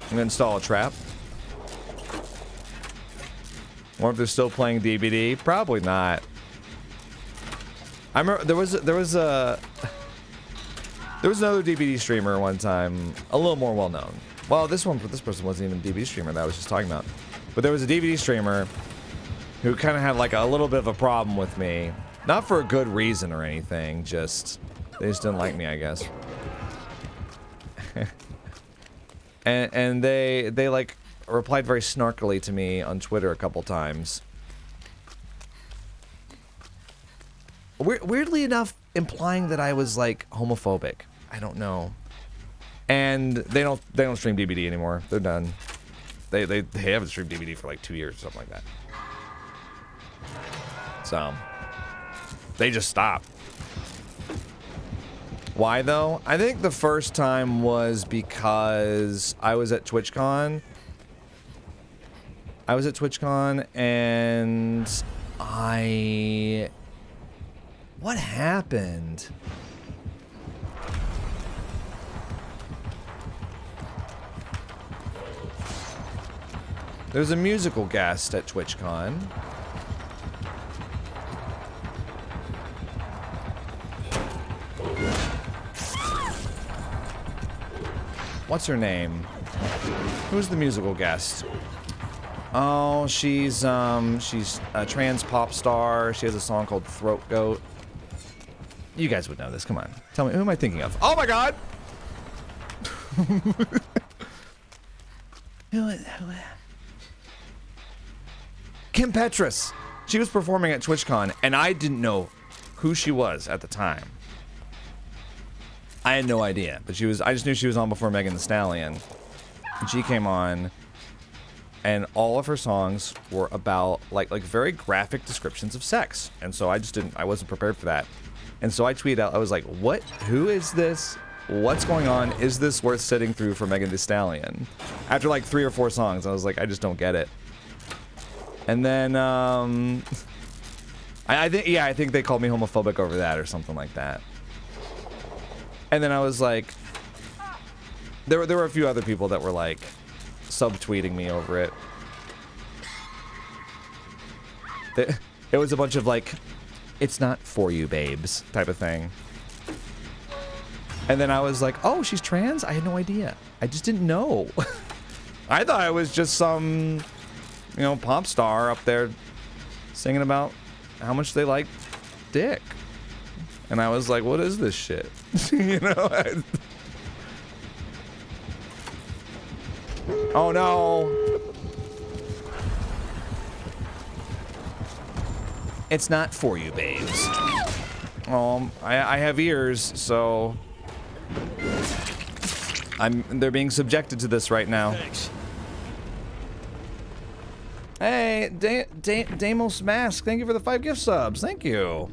I'm gonna install a trap. Or if they're still playing DBD, probably not. I remember there was another DVD streamer one time, a little more well known. Well, this person wasn't even a DVD streamer that I was just talking about. But there was a DVD streamer who kind of had like a little bit of a problem with me. Not for a good reason or anything, just they just didn't like me, I guess. and they like replied very snarkily to me on Twitter a couple times. Weirdly enough, implying that I was like homophobic. I don't know. And they don't stream DVD anymore. They're done. They haven't streamed DVD for like 2 years or something like that. So they just stopped. Why though? I think the first time was because I was at TwitchCon. And what happened? There's a musical guest at TwitchCon. What's her name? Who's the musical guest? Oh, she's a trans pop star. She has a song called Throat Goat. You guys would know this. Come on. Tell me, who am I thinking of? Oh my god! Kim Petras. She was performing at TwitchCon, and I didn't know who she was at the time. I had no idea, but I just knew she was on before Megan Thee Stallion. And she came on, and all of her songs were about like very graphic descriptions of sex. And so I wasn't prepared for that. And so I tweeted out, I was like, what? Who is this? What's going on? Is this worth sitting through for Megan Thee Stallion? After like 3 or 4 songs, I was like, I just don't get it. And then, I think they called me homophobic over that or something like that. And then I was like, there were a few other people that were like subtweeting me over it. It was a bunch of like, it's not for you, babes, type of thing. And then I was like, oh, she's trans? I had no idea. I just didn't know. I thought I was just some, you know, pop star up there singing about how much they like dick. And I was like, what is this shit? You know? Oh no. It's not for you, babes. I have ears, so they're being subjected to this right now. Thanks. Hey, Damos Mask, thank you for the 5 gift subs. Thank you.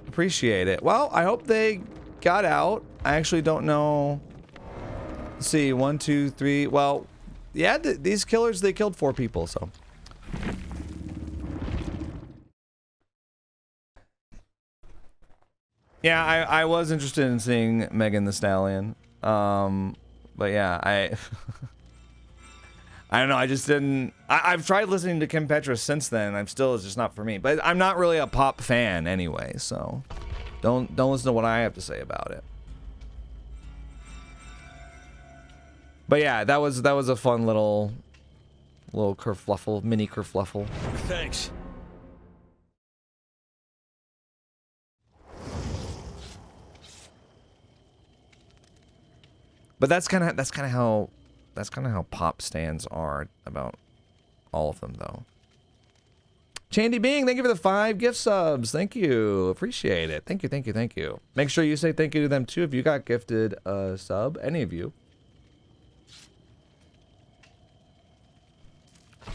Appreciate it. Well, I hope they got out. I actually don't know. Let's see, 1, 2, 3. Well, yeah, these killers, they killed 4 people, so. Yeah, I was interested in seeing Megan Thee Stallion. But yeah, I don't know, I just didn't. I've tried listening to Kim Petras since then. It's just not for me. But I'm not really a pop fan anyway, so don't listen to what I have to say about it. But yeah, that was a fun little kerfluffle, mini kerfluffle. Thanks. But that's kind of how pop stands are about all of them, though. Chandy Bing, thank you for the 5 gift subs. Thank you, appreciate it. Thank you. Make sure you say thank you to them too if you got gifted a sub, any of you.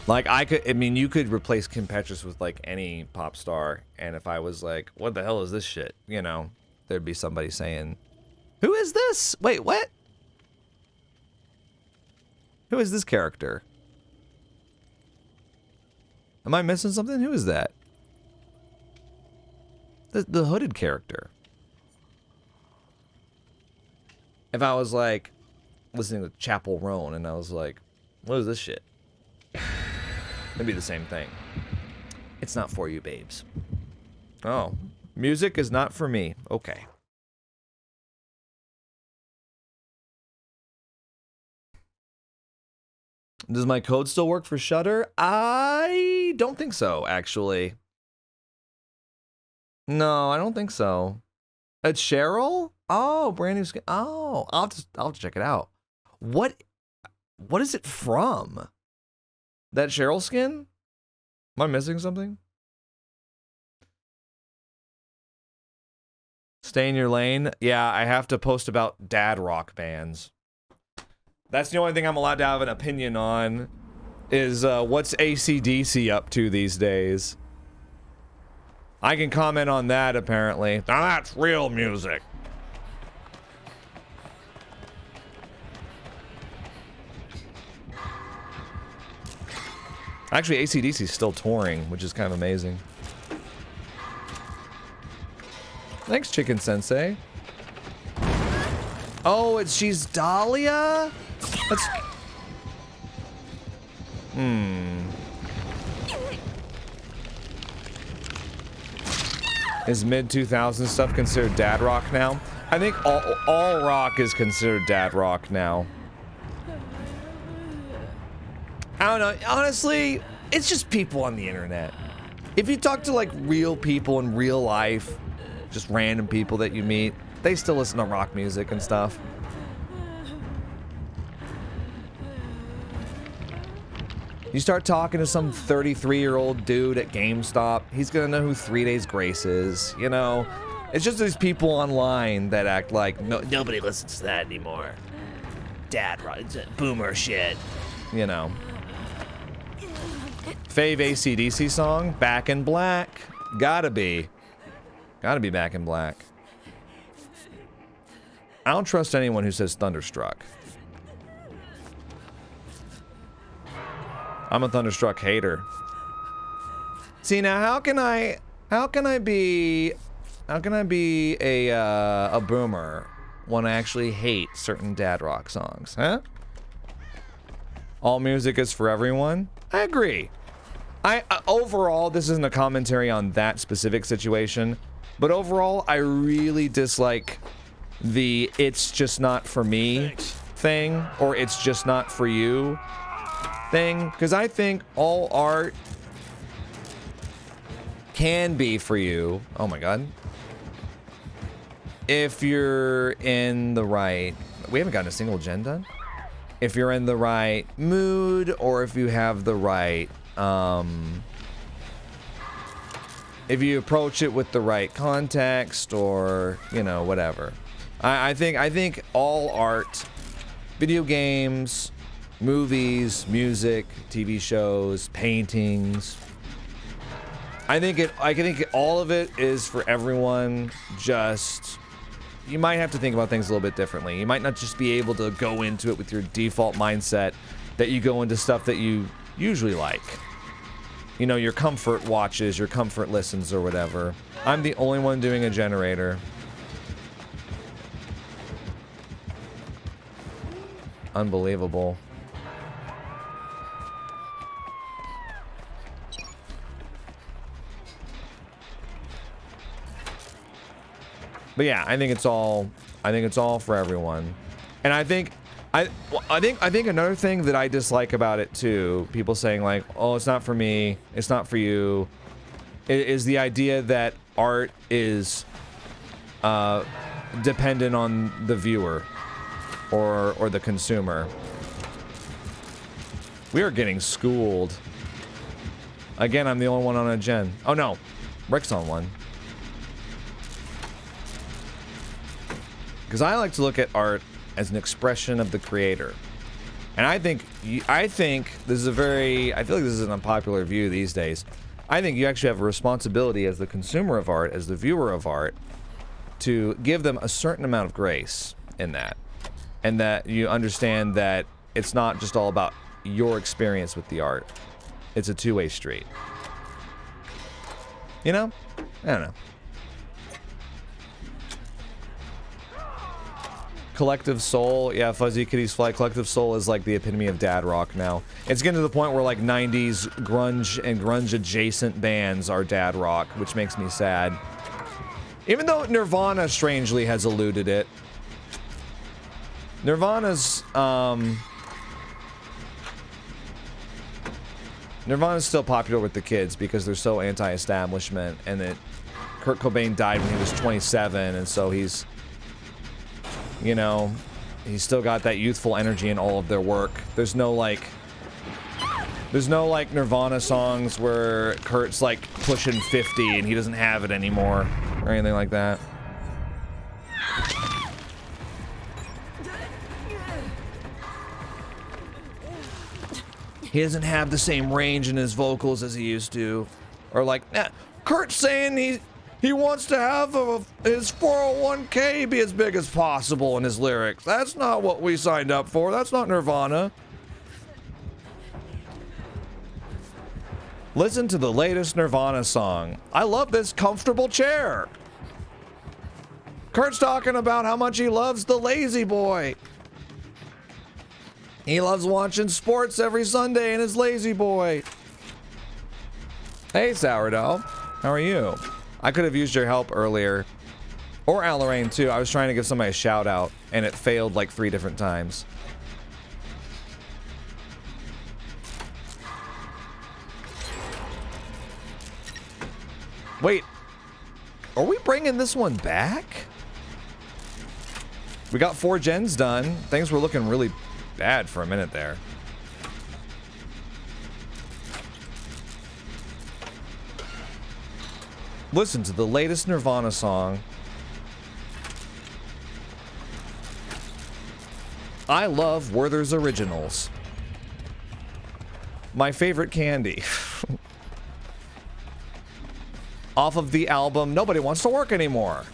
Like you could replace Kim Petras with like any pop star, and if I was like, what the hell is this shit? You know, there'd be somebody saying, who is this? Wait, what? Who is this character? Am I missing something? Who is that? The hooded character. If I was like listening to Chapel Roan and I was like, what is this shit? It'd be the same thing. It's not for you, babes. Oh, music is not for me. Okay. Does my code still work for Shudder? I don't think so, actually. No, I don't think so. It's Cheryl? Oh, brand new skin. Oh, I'll have to check it out. What is it from? That Cheryl skin? Am I missing something? Stay in your lane. Yeah, I have to post about dad rock bands. That's the only thing I'm allowed to have an opinion on, is what's AC/DC up to these days. I can comment on that, apparently. Now that's real music. Actually, AC/DC is still touring, which is kind of amazing. Thanks, Chicken Sensei. Oh, she's Dahlia? That's... Is mid-2000s stuff considered dad rock now? I think all rock is considered dad rock now. I don't know. Honestly, it's just people on the internet. If you talk to, like, real people in real life, just random people that you meet, they still listen to rock music and stuff. You start talking to some 33-year-old dude at GameStop, he's gonna know who 3 Days Grace is, you know? It's just these people online that act like, nobody listens to that anymore. Dad rock, boomer shit, you know? Fave AC/DC song, Back in Black. Gotta be Back in Black. I don't trust anyone who says Thunderstruck. I'm a Thunderstruck hater. See, now how can I be a boomer when I actually hate certain dad rock songs, huh? All music is for everyone? I agree. Overall, this isn't a commentary on that specific situation, but overall, I really dislike the "it's just not for me" thing, or "it's just not for you" thing, because I think all art can be for you. Oh my god. If you're in the right... We haven't gotten a single gen done? If you're in the right mood, or if you have the right... if you approach it with the right context, or, you know, whatever. I think all art, video games, movies, music, TV shows, paintings, I think all of it is for everyone. Just, you might have to think about things a little bit differently. You might not just be able to go into it with your default mindset that you go into stuff that you usually like. You know, your comfort watches, your comfort listens, or whatever. I'm the only one doing a generator. Unbelievable. But yeah, I think it's all for everyone. And I think another thing that I dislike about it too, people saying like, "Oh, it's not for me, it's not for you," is the idea that art is dependent on the viewer or the consumer. We are getting schooled. Again, I'm the only one on a gen. Oh no, Rick's on one. Because I like to look at art as an expression of the creator. And I think this is I feel like this is an unpopular view these days. I think you actually have a responsibility as the consumer of art, as the viewer of art, to give them a certain amount of grace in that. And that you understand that it's not just all about your experience with the art. It's a two-way street. You know? I don't know. Collective Soul. Yeah, Fuzzy Kitty's Flight. Collective Soul is like the epitome of dad rock now. It's getting to the point where like 90s grunge and grunge adjacent bands are dad rock, which makes me sad. Even though Nirvana strangely has eluded it. Nirvana's still popular with the kids because they're so anti-establishment, and that Kurt Cobain died when he was 27, and so he's, you know, he's still got that youthful energy in all of their work. There's no like Nirvana songs where Kurt's like pushing 50 and he doesn't have it anymore or anything like that. He doesn't have the same range in his vocals as he used to. Or like, Kurt's saying he wants to have his 401k be as big as possible in his lyrics. That's not what we signed up for. That's not Nirvana. Listen to the latest Nirvana song. I love this comfortable chair. Kurt's talking about how much he loves the Lazy Boy. He loves watching sports every Sunday in his Lazy Boy. Hey, Sourdough. How are you? I could have used your help earlier. Or Alarain, too. I was trying to give somebody a shout out, and it failed like 3 different times. Wait. Are we bringing this one back? We got 4 gens done. Things were looking really bad for a minute there. Listen to the latest Nirvana song. I love Werther's Originals. My favorite candy. Off of the album Nobody Wants to Work Anymore.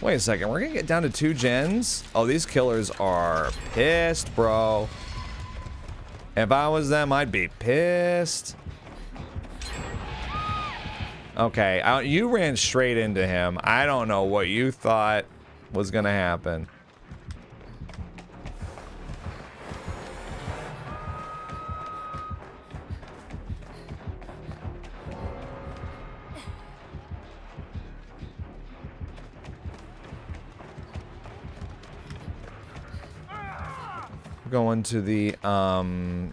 Wait a second, we're gonna get down to 2 gens? Oh, these killers are pissed, bro. If I was them, I'd be pissed. Okay, you ran straight into him. I don't know what you thought was gonna happen. Going to the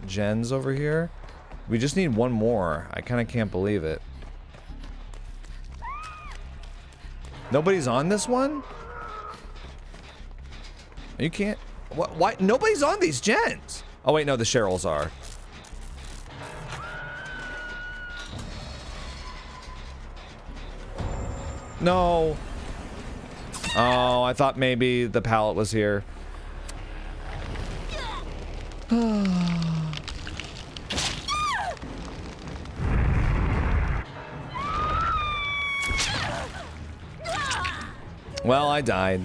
gens over here. We just need 1 more. I kind of can't believe it. Nobody's on this one? You can't. What? Why? Nobody's on these gens. Oh wait, no, the Cheryls are. No. Oh, I thought maybe the pallet was here. Well, I died.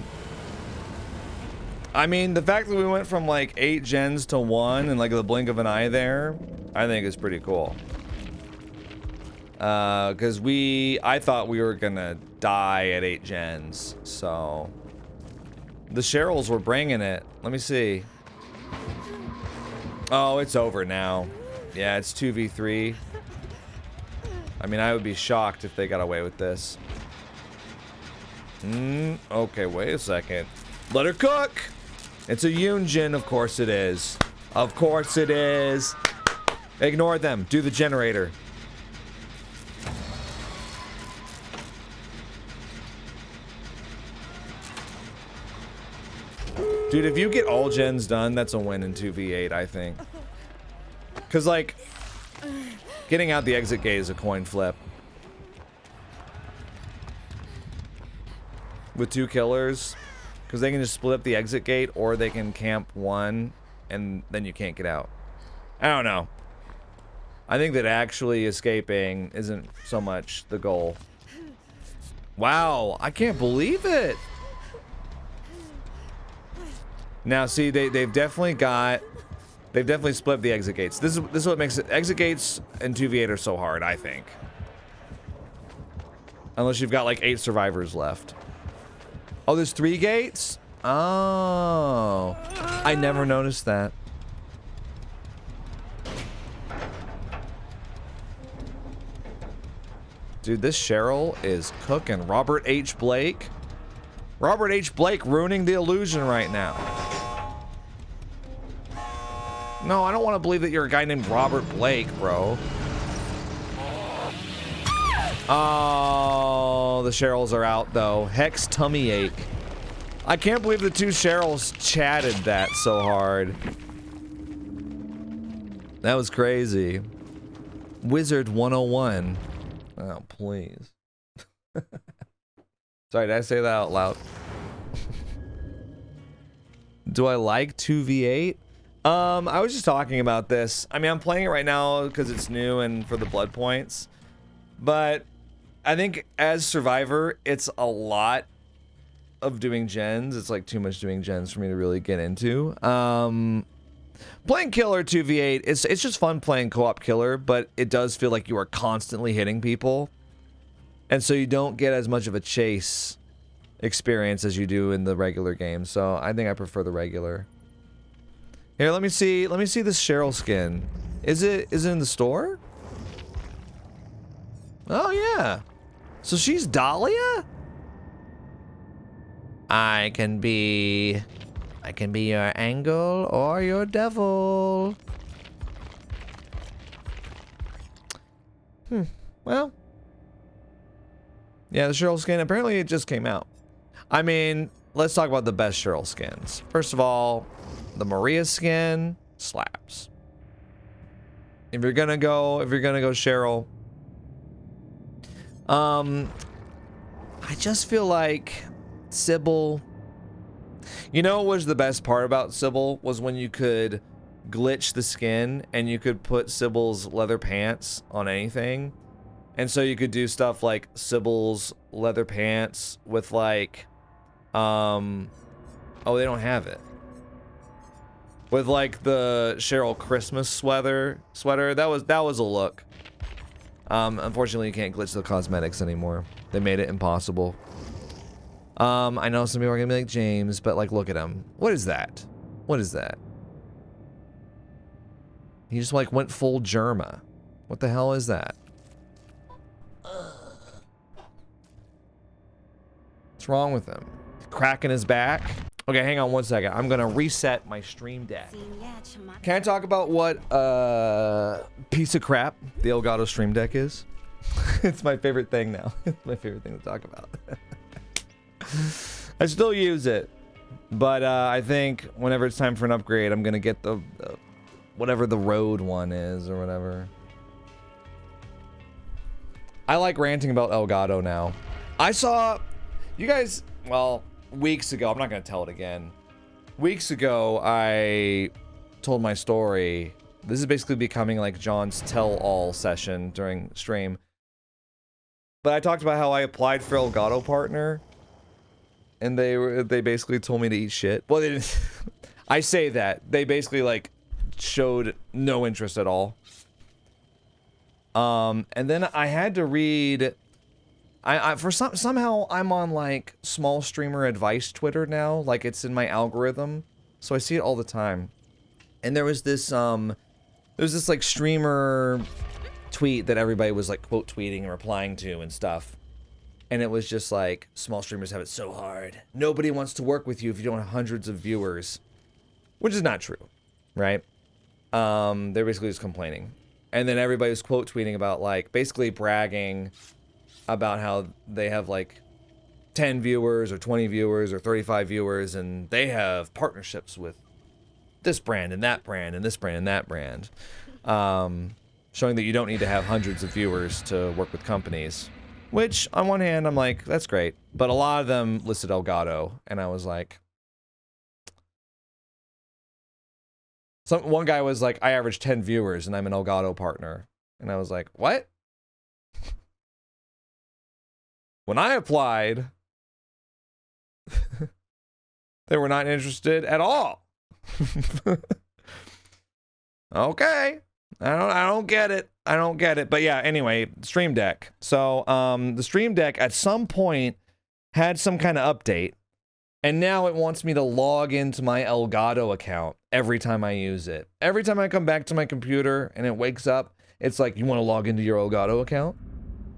I mean, the fact that we went from like 8 gens to 1 in like the blink of an eye there, I think is pretty cool. Because I thought we were gonna die at 8 gens, so. The Cheryls were bringing it. Let me see. Oh, it's over now. Yeah, it's 2v3. I mean, I would be shocked if they got away with this. Okay, wait a second. Let her cook! It's a Yunjin, of course it is. Of course it is. Ignore them. Do the generator. Dude, if you get all gens done, that's a win in 2v8, I think. Because, like, getting out the exit gate is a coin flip. With 2 killers. Because they can just split up the exit gate, or they can camp 1, and then you can't get out. I don't know. I think that actually escaping isn't so much the goal. Wow, I can't believe it! Now, see, they've definitely split up the exit gates. This is what makes it. Exit gates and 2v8 are so hard, I think. Unless you've got like 8 survivors left. Oh, there's 3 gates? Oh. I never noticed that. Dude, this Cheryl is cooking. Robert H. Blake. Robert H. Blake ruining the illusion right now. No, I don't want to believe that you're a guy named Robert Blake, bro. Oh, the Cheryls are out, though. Hex tummy ache. I can't believe the 2 Cheryls chatted that so hard. That was crazy. Wizard 101. Oh, please. Sorry, did I say that out loud? Do I like 2v8? I was just talking about this. I mean, I'm playing it right now because it's new and for the blood points. But I think as Survivor, it's a lot of doing gens. It's like too much doing gens for me to really get into. Playing Killer 2v8, it's just fun playing co-op Killer, but it does feel like you are constantly hitting people. And so you don't get as much of a chase experience as you do in the regular game. So I think I prefer the regular. Here, let me see this Cheryl skin. Is it in the store? Oh yeah. So she's Dahlia? I can be your angel or your devil. Well. Yeah, the Cheryl skin, apparently it just came out. I mean, let's talk about the best Cheryl skins. First of all, the Maria skin slaps. If you're gonna go Cheryl, I just feel like Sybil. You know what was the best part about Sybil was when you could glitch the skin and you could put Sybil's leather pants on anything. And so you could do stuff like Sybil's leather pants with like, oh, they don't have it. With like the Cheryl Christmas sweater. That was a look. Unfortunately, you can't glitch the cosmetics anymore. They made it impossible. I know some people are gonna be like, James, but like, look at him. What is that? What is that? He just like went full Germa. What the hell is that? What's wrong with him? Cracking his back? Okay, hang on one second. I'm gonna reset my stream deck. Can I talk about what piece of crap the Elgato stream deck is? It's my favorite thing now. It's my favorite thing to talk about. I still use it, but I think whenever it's time for an upgrade, I'm gonna get the whatever the road one is or whatever. I like ranting about Elgato now. I saw you guys, well, weeks ago, I'm not gonna tell it again. Weeks ago, I told my story. This is basically becoming like John's tell-all session during stream. But I talked about how I applied for Elgato partner, and they basically told me to eat shit. Well, they didn't. I say that they basically like showed no interest at all. And then I had to read. Somehow I'm on like small streamer advice Twitter now, like it's in my algorithm, so I see it all the time. And there was this like streamer tweet that everybody was like quote tweeting and replying to and stuff, and it was just like, small streamers have it so hard. Nobody wants to work with you if you don't have hundreds of viewers, which is not true, right? They're basically just complaining, and then everybody was quote tweeting about like basically bragging about how they have like 10 viewers or 20 viewers or 35 viewers and they have partnerships with this brand and that brand and this brand and that brand, showing that you don't need to have hundreds of viewers to work with companies, which on one hand I'm like, that's great, but a lot of them listed Elgato, and I was like, one guy was like, I average 10 viewers and I'm an Elgato partner, and I was like, what? When I applied, they were not interested at all. Okay. I don't get it. I don't get it. But yeah, anyway, Stream Deck. So the Stream Deck at some point had some kind of update, and now it wants me to log into my Elgato account every time I use it. Every time I come back to my computer and it wakes up, it's like, you want to log into your Elgato account?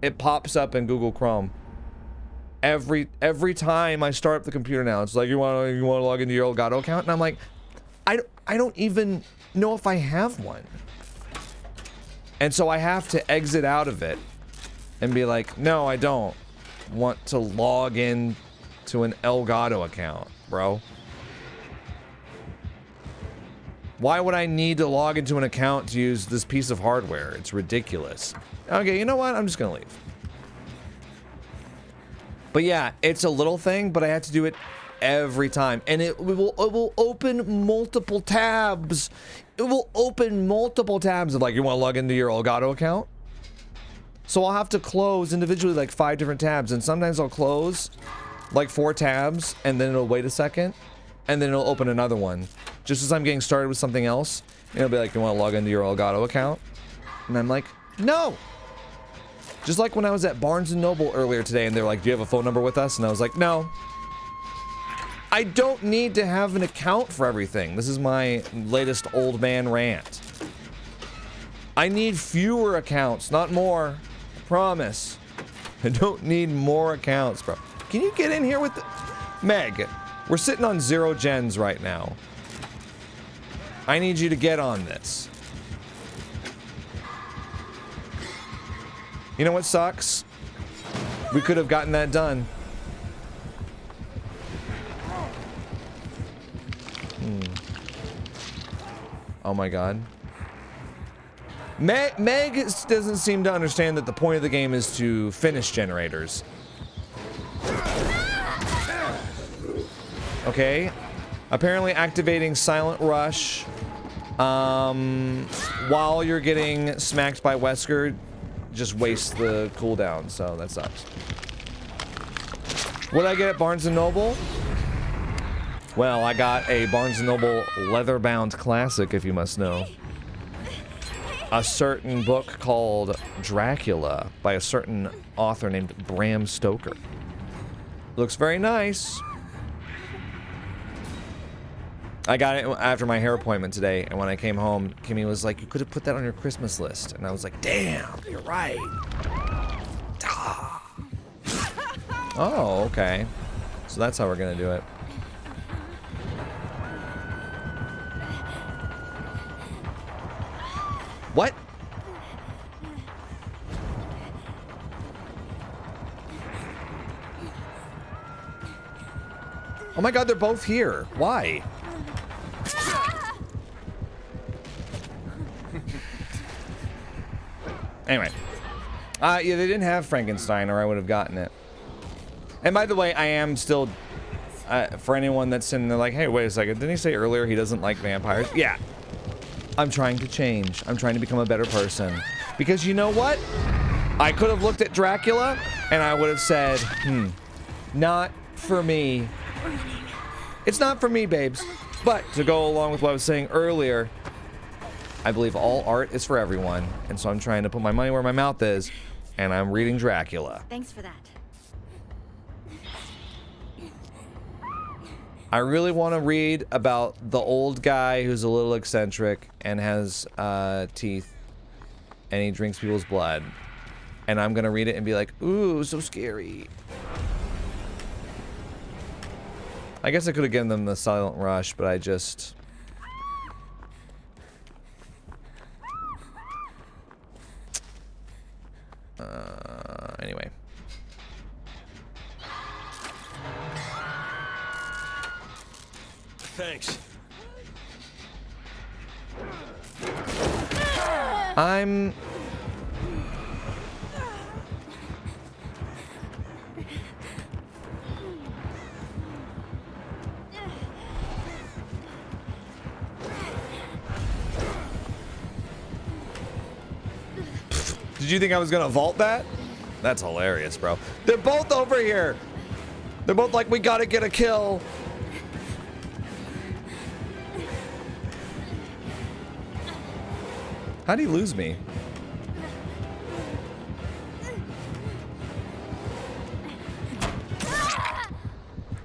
It pops up in Google Chrome. Every time I start up the computer now, it's like, you want to log into your Elgato account? And I'm like, I don't even know if I have one. And so I have to exit out of it and be like, no, I don't want to log in to an Elgato account, bro. Why would I need to log into an account to use this piece of hardware? It's ridiculous. Okay, you know what? I'm just gonna leave. But yeah, it's a little thing, but I have to do it every time. And it will open multiple tabs. It will open multiple tabs of like, you want to log into your Elgato account? So I'll have to close individually like 5 different tabs, and sometimes I'll close like 4 tabs, and then it'll wait a second, and then it'll open another one. Just as I'm getting started with something else, it'll be like, you want to log into your Elgato account? And I'm like, no! Just like when I was at Barnes & Noble earlier today, and they were like, do you have a phone number with us? And I was like, no. I don't need to have an account for everything. This is my latest old man rant. I need fewer accounts, not more. Promise. I don't need more accounts, bro. Can you get in here with the... Meg, we're sitting on 0 gens right now. I need you to get on this. You know what sucks? We could have gotten that done. Oh my god. Meg doesn't seem to understand that the point of the game is to finish generators. Okay. Apparently activating Silent Rush while you're getting smacked by Wesker just wastes the cooldown, so that sucks. What did I get at Barnes & Noble? Well, I got a Barnes & Noble leather-bound classic, if you must know. A certain book called Dracula by a certain author named Bram Stoker. Looks very nice. I got it after my hair appointment today, and when I came home, Kimmy was like, you could have put that on your Christmas list. And I was like, damn, you're right. Ah. Oh, okay. So that's how we're gonna do it. What? Oh my god, they're both here. Why? Anyway. Yeah, they didn't have Frankenstein, or I would have gotten it. And by the way, I am still... for anyone that's sitting there like, hey, wait a second, didn't he say earlier he doesn't like vampires? Yeah. I'm trying to change. I'm trying to become a better person. Because you know what? I could have looked at Dracula, and I would have said, not for me. It's not for me, babes. But to go along with what I was saying earlier, I believe all art is for everyone. And so I'm trying to put my money where my mouth is, and I'm reading Dracula. Thanks for that. I really want to read about the old guy who's a little eccentric and has teeth, and he drinks people's blood. And I'm gonna read it and be like, ooh, so scary. I guess I could have given them the Silent Rush, but I just... anyway. Thanks. I'm... Did you think I was gonna vault that? That's hilarious, bro. They're both over here. They're both like, we gotta get a kill. How'd he lose me?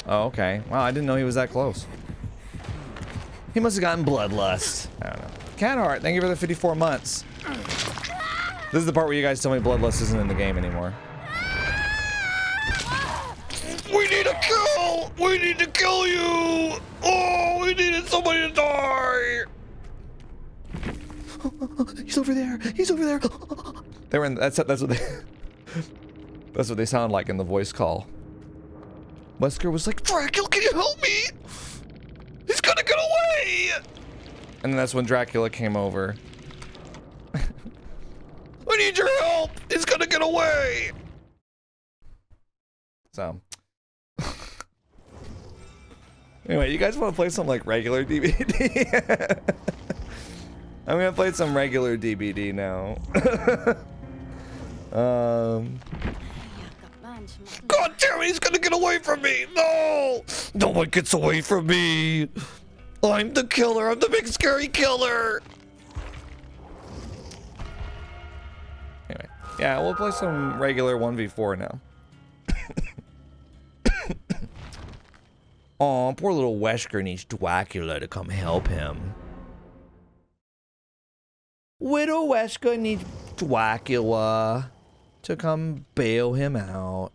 Oh, okay. Wow, I didn't know he was that close. He must have gotten bloodlust. I don't know. Catheart, thank you for the 54 months. This is the part where you guys tell me bloodlust isn't in the game anymore. We need a kill! We need to kill you! Oh, we needed somebody to die! He's over there! He's over there! They were in, that's what they that's what they sound like in the voice call. Wesker was like, Dracula, can you help me? He's gonna get away! And then that's when Dracula came over. I need your help! He's gonna get away! So. Anyway, you guys want to play some like regular DBD? I'm gonna play some regular DBD now. God damn it, he's gonna get away from me! No! No one gets away from me! I'm the killer, I'm the big scary killer! Anyway, yeah, we'll play some regular 1v4 now. Aw, poor little Wesker needs Dracula to come help him. Widow Wesker needs Dracula to come bail him out.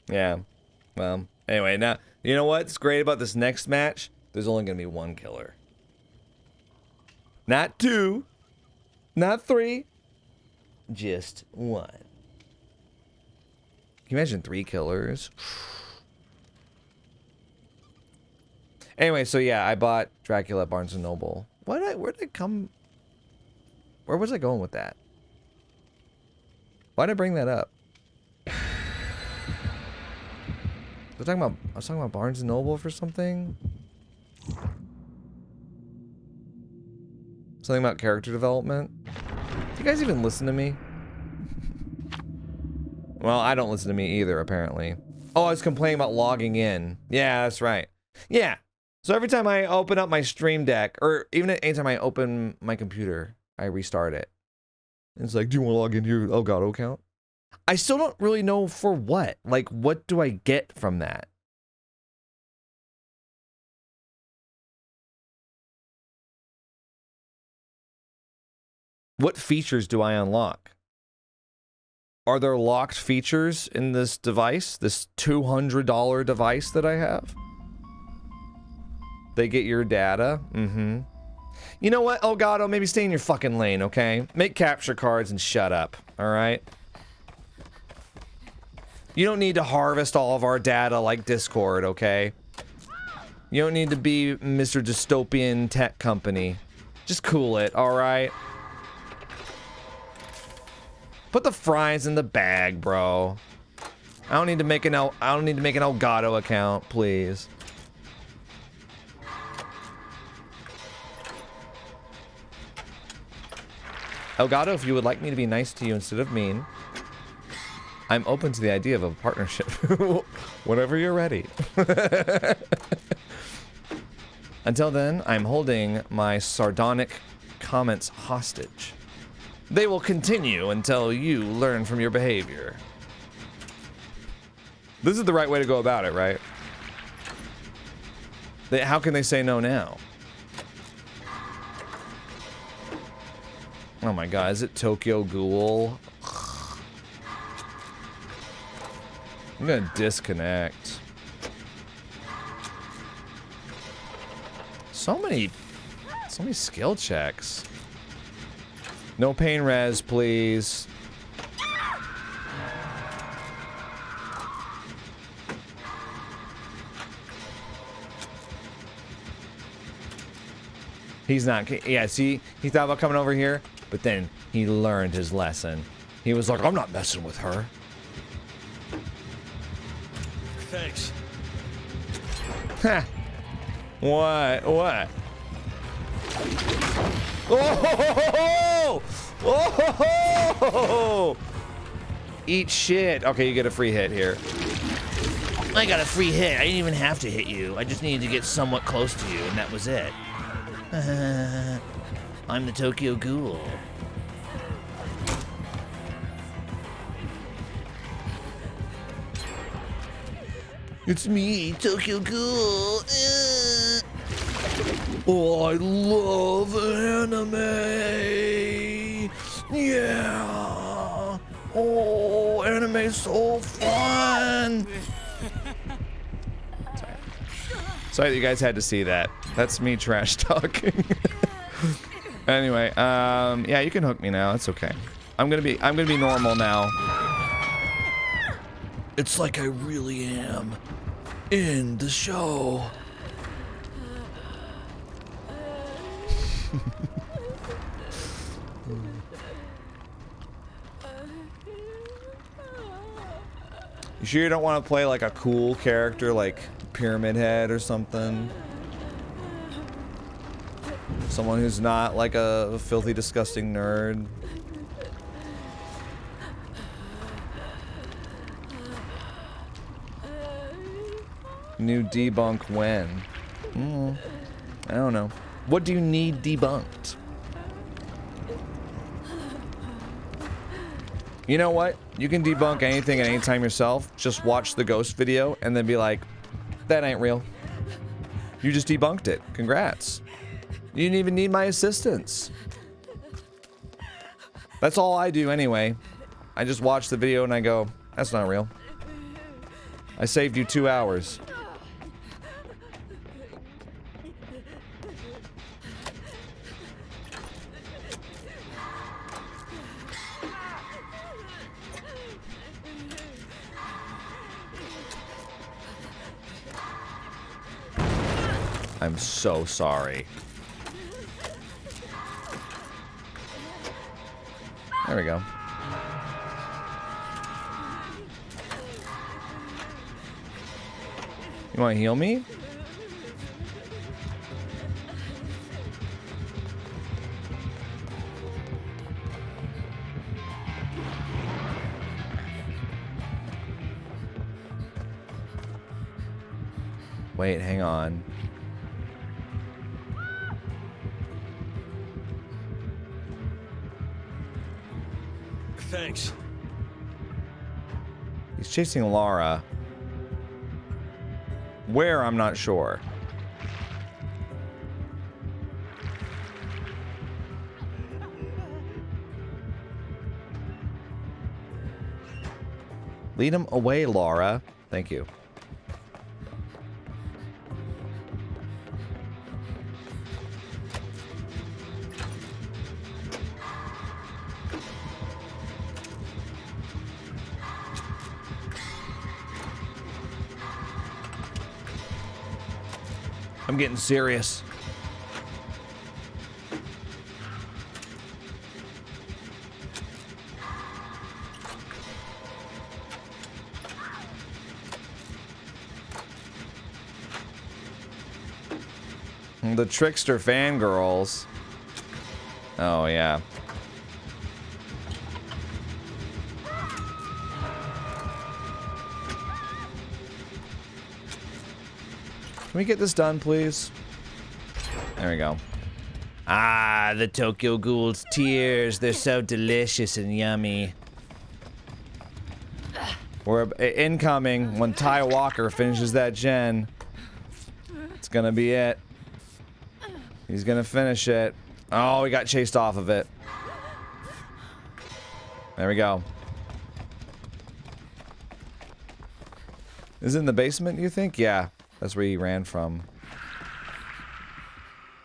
Yeah. Well, anyway, now, you know what's great about this next match? There's only gonna be one killer. Not two. Not three. Just one. Can you imagine 3 killers? Anyway, so yeah, I bought Dracula at Barnes & Noble. Where did I come? Where was I going with that? Why did I bring that up? I was talking about Barnes & Noble for something? Something about character development? Do you guys even listen to me? Well, I don't listen to me either, apparently. Oh, I was complaining about logging in. Yeah, that's right. Yeah. So every time I open up my Stream Deck, or even anytime I open my computer, I restart it. And it's like, do you want to log into your Elgato account? I still don't really know for what. Like, what do I get from that? What features do I unlock? Are there locked features in this device? This $200 device that I have? They get your data? Mm-hmm. You know what, Elgato? Maybe stay in your fucking lane, okay? Make capture cards and shut up, alright? You don't need to harvest all of our data like Discord, okay? You don't need to be Mr. Dystopian Tech Company. Just cool it, alright? Put the fries in the bag, bro. I don't need to make an Elgato account, please. Elgato, if you would like me to be nice to you instead of mean, I'm open to the idea of a partnership. Whenever you're ready. Until then, I'm holding my sardonic comments hostage. They will continue until you learn from your behavior. This is the right way to go about it, right? How can they say no now? Oh my god, is it Tokyo Ghoul? I'm gonna disconnect. So many skill checks. No pain res, please. He's not, yeah, see, he thought about coming over here, but then he learned his lesson. He was like, I'm not messing with her. Thanks. Ha! What? What? Oh! Oh! Eat shit. Okay, you get a free hit here. I got a free hit. I didn't even have to hit you. I just needed to get somewhat close to you, and that was it. I'm the Tokyo Ghoul. It's me, Tokyo Ghoul. Oh, I love anime. Yeah. Oh, anime's so fun. Sorry that you guys had to see that. That's me trash talking. Anyway, yeah, you can hook me now. It's okay. I'm gonna be normal now. It's like I really am in the show. You sure you don't want to play like a cool character like Pyramid Head or something? Someone who's not like a filthy, disgusting nerd. New debunk when? I don't know. What do you need debunked? You know what? You can debunk anything at any time yourself. Just watch the ghost video and then be like, that ain't real. You just debunked it. Congrats. You didn't even need my assistance. That's all I do anyway. I just watch the video and I go, that's not real. I saved you 2 hours. I'm so sorry. There we go. You want to heal me? Wait, hang on. Thanks. He's chasing Laura. Where, I'm not sure. Lead him away, Laura. Thank you. I'm getting serious. The trickster fangirls. Oh, yeah. Can we get this done, please? There we go. Ah, the Tokyo Ghoul's tears. They're so delicious and yummy. We're incoming when Ty Walker finishes that gen. It's gonna be it. He's gonna finish it. Oh, he got chased off of it. There we go. Is it in the basement, you think? Yeah. That's where he ran from.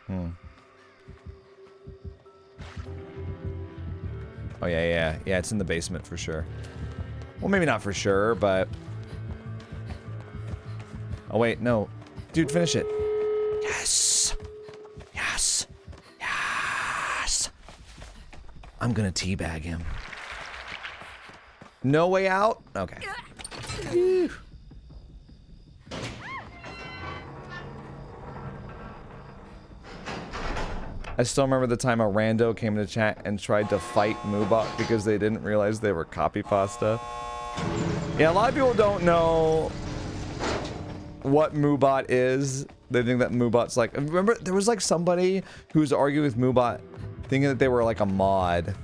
Oh, yeah. Yeah, it's in the basement for sure. Well, maybe not for sure, but... Oh, wait, no. Dude, finish it. Yes! Yes! Yes! I'm gonna teabag him. No way out? Okay. Whew. I still remember the time a rando came into chat and tried to fight Moobot because they didn't realize they were copy pasta. Yeah, a lot of people don't know what Moobot is. They think that Moobot's like... Remember, there was like somebody who was arguing with Moobot thinking that they were like a mod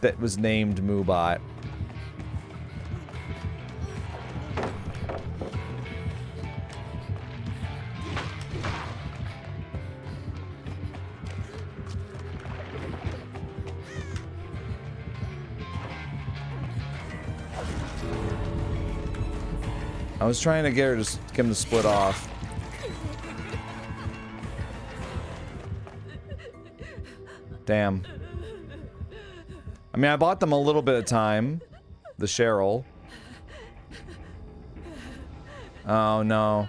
that was named Moobot. I was trying to get her to get him to split off. Damn. I mean, I bought them a little bit of time. The Cheryl. Oh no.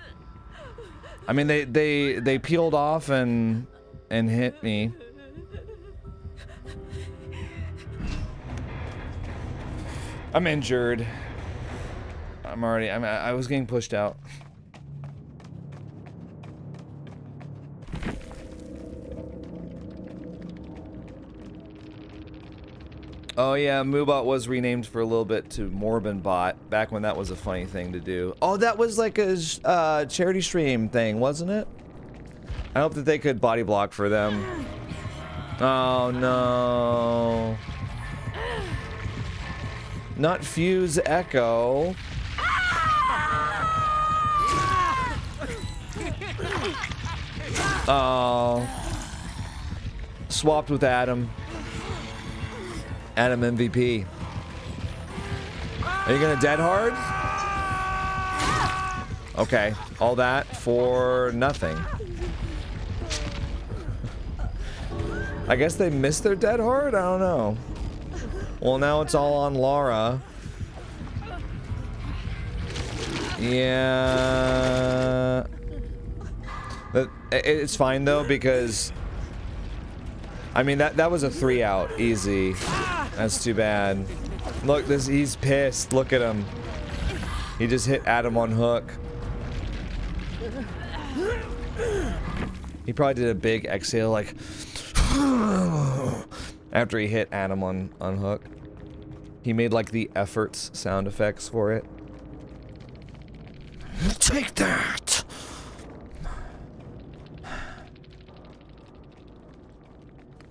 I mean, they peeled off and hit me. I'm injured. I was getting pushed out. Oh yeah, Moobot was renamed for a little bit to Morbinbot, back when that was a funny thing to do. Oh, that was like a charity stream thing, wasn't it? I hope that they could body block for them. Oh no. Not Fuse Echo. Oh. Swapped with Adam. Adam MVP. Are you gonna dead hard? Okay. All that for nothing. I guess they missed their dead hard? I don't know. Well, now it's all on Laura. Yeah. But it's fine though, because I mean that was a 3 out, easy. That's too bad. Look, he's pissed. Look at him. He just hit Adam on hook. He probably did a big exhale like after he hit Adam on hook. He made like the efforts sound effects for it. Take that.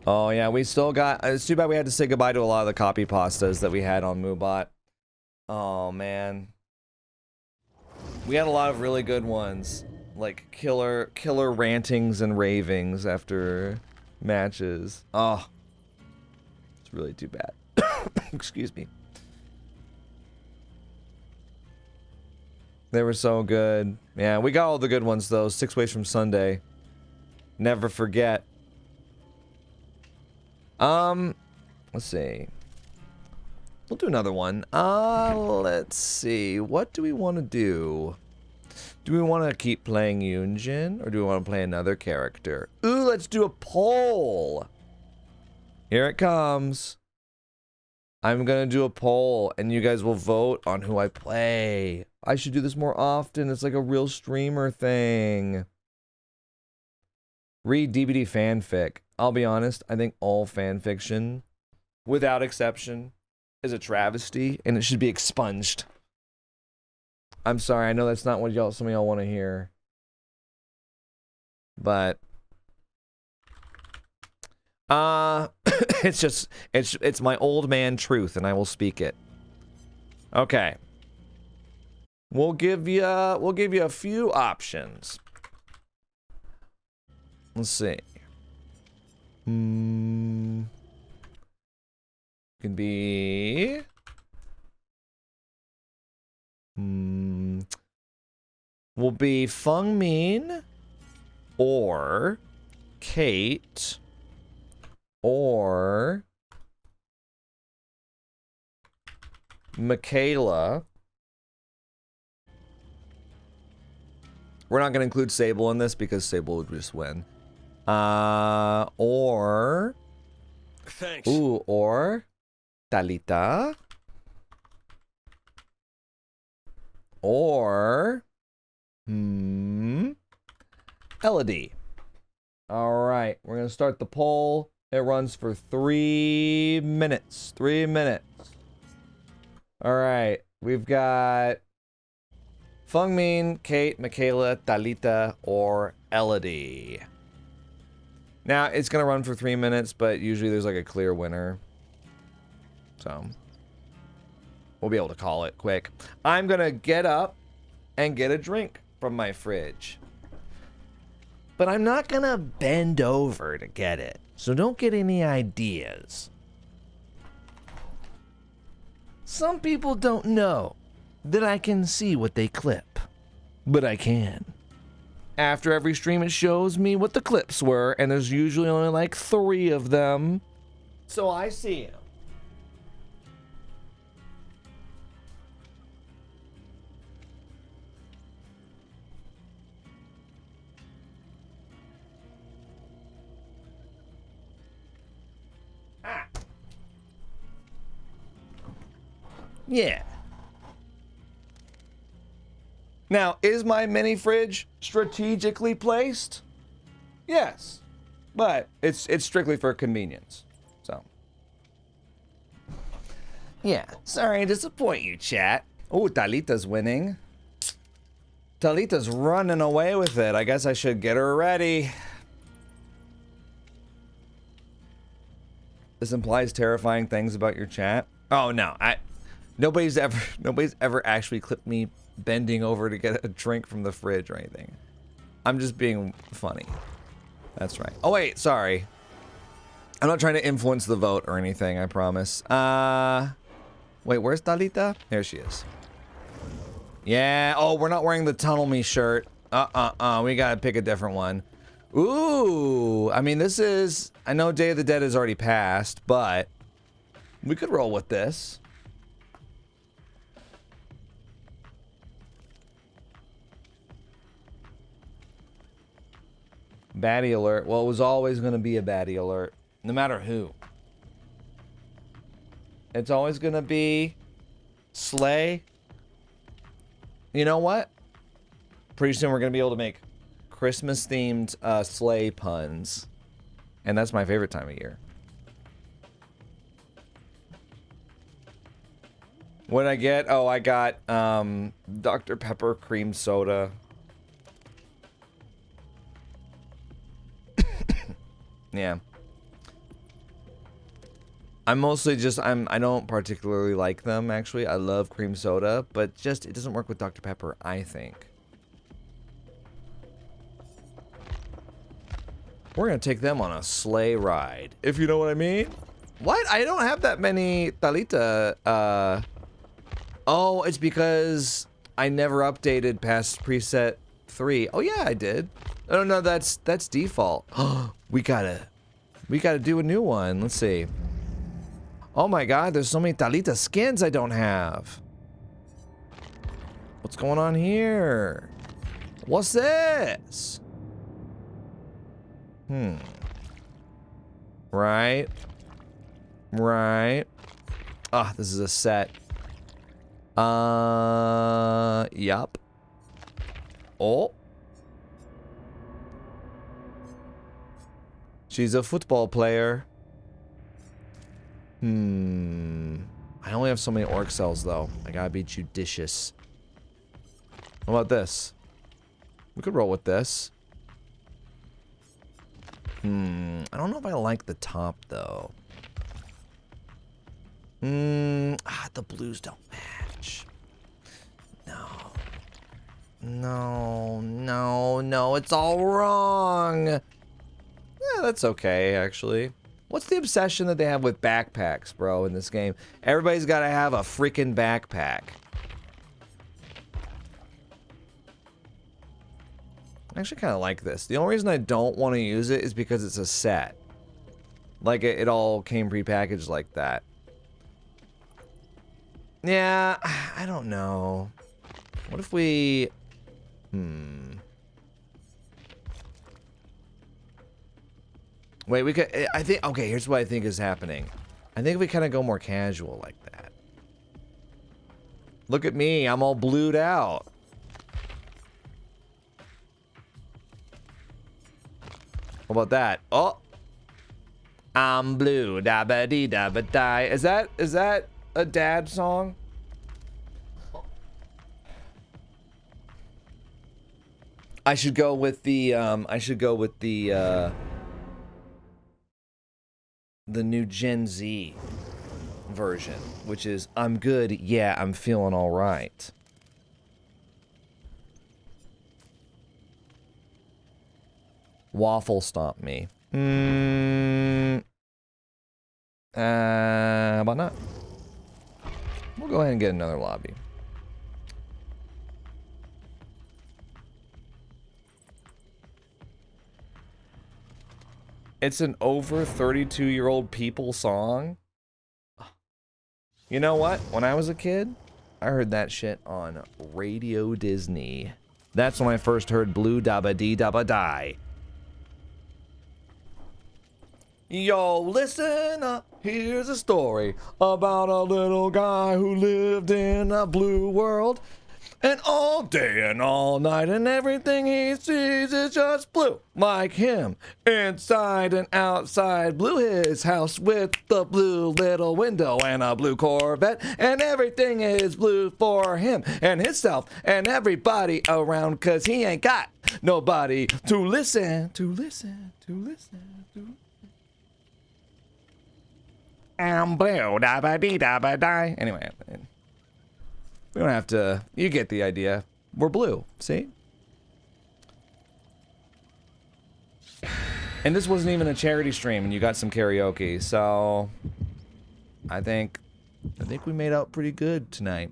Oh yeah, we still got, it's too bad we had to say goodbye to a lot of the copy pastas that we had on Moobot. Oh man. We had a lot of really good ones. Like killer rantings and ravings after matches. Oh. It's really too bad. Excuse me. They were so good. Yeah, we got all the good ones though. 6 Ways from Sunday. Never forget. Let's see. We'll do another one. Let's see. What do we want to do? Do we want to keep playing Yunjin, or do we want to play another character? Ooh, let's do a poll. Here it comes. I'm gonna do a poll, and you guys will vote on who I play. I should do this more often. It's like a real streamer thing. Read DVD fanfic. I'll be honest, I think all fanfiction, without exception, is a travesty, and it should be expunged. I'm sorry, I know that's not what some of y'all want to hear. But it's my old man truth, and I will speak it. Okay. We'll give you a few options. Let's see. Can be will be Feng Min or Kate or Michaela. We're not going to include Sable in this because Sable would just win. Or... Thanks. Ooh, or... Talita. Or... Elodie. All right, we're gonna start the poll. It runs for 3 minutes. 3 minutes. All right, we've got Fungmin, Kate, Michaela, Talita, or Elodie. Now, it's gonna run for 3 minutes, but usually there's like a clear winner. So, we'll be able to call it quick. I'm gonna get up and get a drink from my fridge. But I'm not gonna bend over to get it. So don't get any ideas. Some people don't know that I can see what they clip. But I can. After every stream, it shows me what the clips were, and there's usually only like 3 of them. So I see them. Yeah. Now, is my mini fridge strategically placed? Yes. But it's strictly for convenience. So. Yeah. Sorry to disappoint you, chat. Oh, Talita's winning. Talita's running away with it. I guess I should get her ready. This implies terrifying things about your chat. Oh no, nobody's ever actually clipped me bending over to get a drink from the fridge or anything. I'm just being funny. That's right. Oh wait, sorry. I'm not trying to influence the vote or anything, I promise. Wait, where's Talita? There she is. Yeah, oh, we're not wearing the Tunnel Me shirt. We gotta pick a different one. Ooh, I mean, this is, I know Day of the Dead has already passed, but we could roll with this. Baddie alert. Well, it was always going to be a baddie alert, no matter who. It's always going to be Slay. You know what? Pretty soon we're going to be able to make Christmas-themed sleigh puns. And that's my favorite time of year. What did I get? Oh, I got Dr. Pepper cream soda. Yeah. I'm mostly just, I don't particularly like them, actually. I love cream soda, but just, it doesn't work with Dr. Pepper, I think. We're gonna take them on a sleigh ride, if you know what I mean. What? I don't have that many Talita. Oh, it's because I never updated past preset 3. Oh yeah, I did. Oh no, that's default. we gotta do a new one. Let's see. Oh my god, there's so many Talita skins I don't have. What's going on here? What's this? Right. Ah, this is a set. Yup. Oh. She's a football player. I only have so many orc cells though. I gotta be judicious. How about this? We could roll with this. I don't know if I like the top though. The blues don't match. No, it's all wrong. Yeah, that's okay, actually. What's the obsession that they have with backpacks, bro, in this game? Everybody's gotta have a freaking backpack. I actually kind of like this. The only reason I don't want to use it is because it's a set. Like, it all came prepackaged like that. Yeah, I don't know. What if we... Wait, we could... I think... Okay, here's what I think is happening. I think if we kind of go more casual like that. Look at me, I'm all blued out. What about that? Oh, I'm blue, da ba dee da ba die. Is that a dad song? I should go with the new Gen Z version, which is I'm good, yeah, I'm feeling all right. Waffle stomp me. How about not? We'll go ahead and get another lobby. It's an over 32-year-old people song. You know what? When I was a kid, I heard that shit on Radio Disney. That's when I first heard Blue Dabba Dee Dabba Die. Yo, listen up, here's a story about a little guy who lived in a blue world. And all day and all night and everything he sees is just blue, like him. Inside and outside, blew his house with the blue little window and a blue Corvette. And everything is blue for him and himself and everybody around, 'cause he ain't got nobody to listen. I'm blue, dabba dee dabba die. Anyway, we don't have to. You get the idea. We're blue. See? And this wasn't even a charity stream, and you got some karaoke. So, I think we made out pretty good tonight.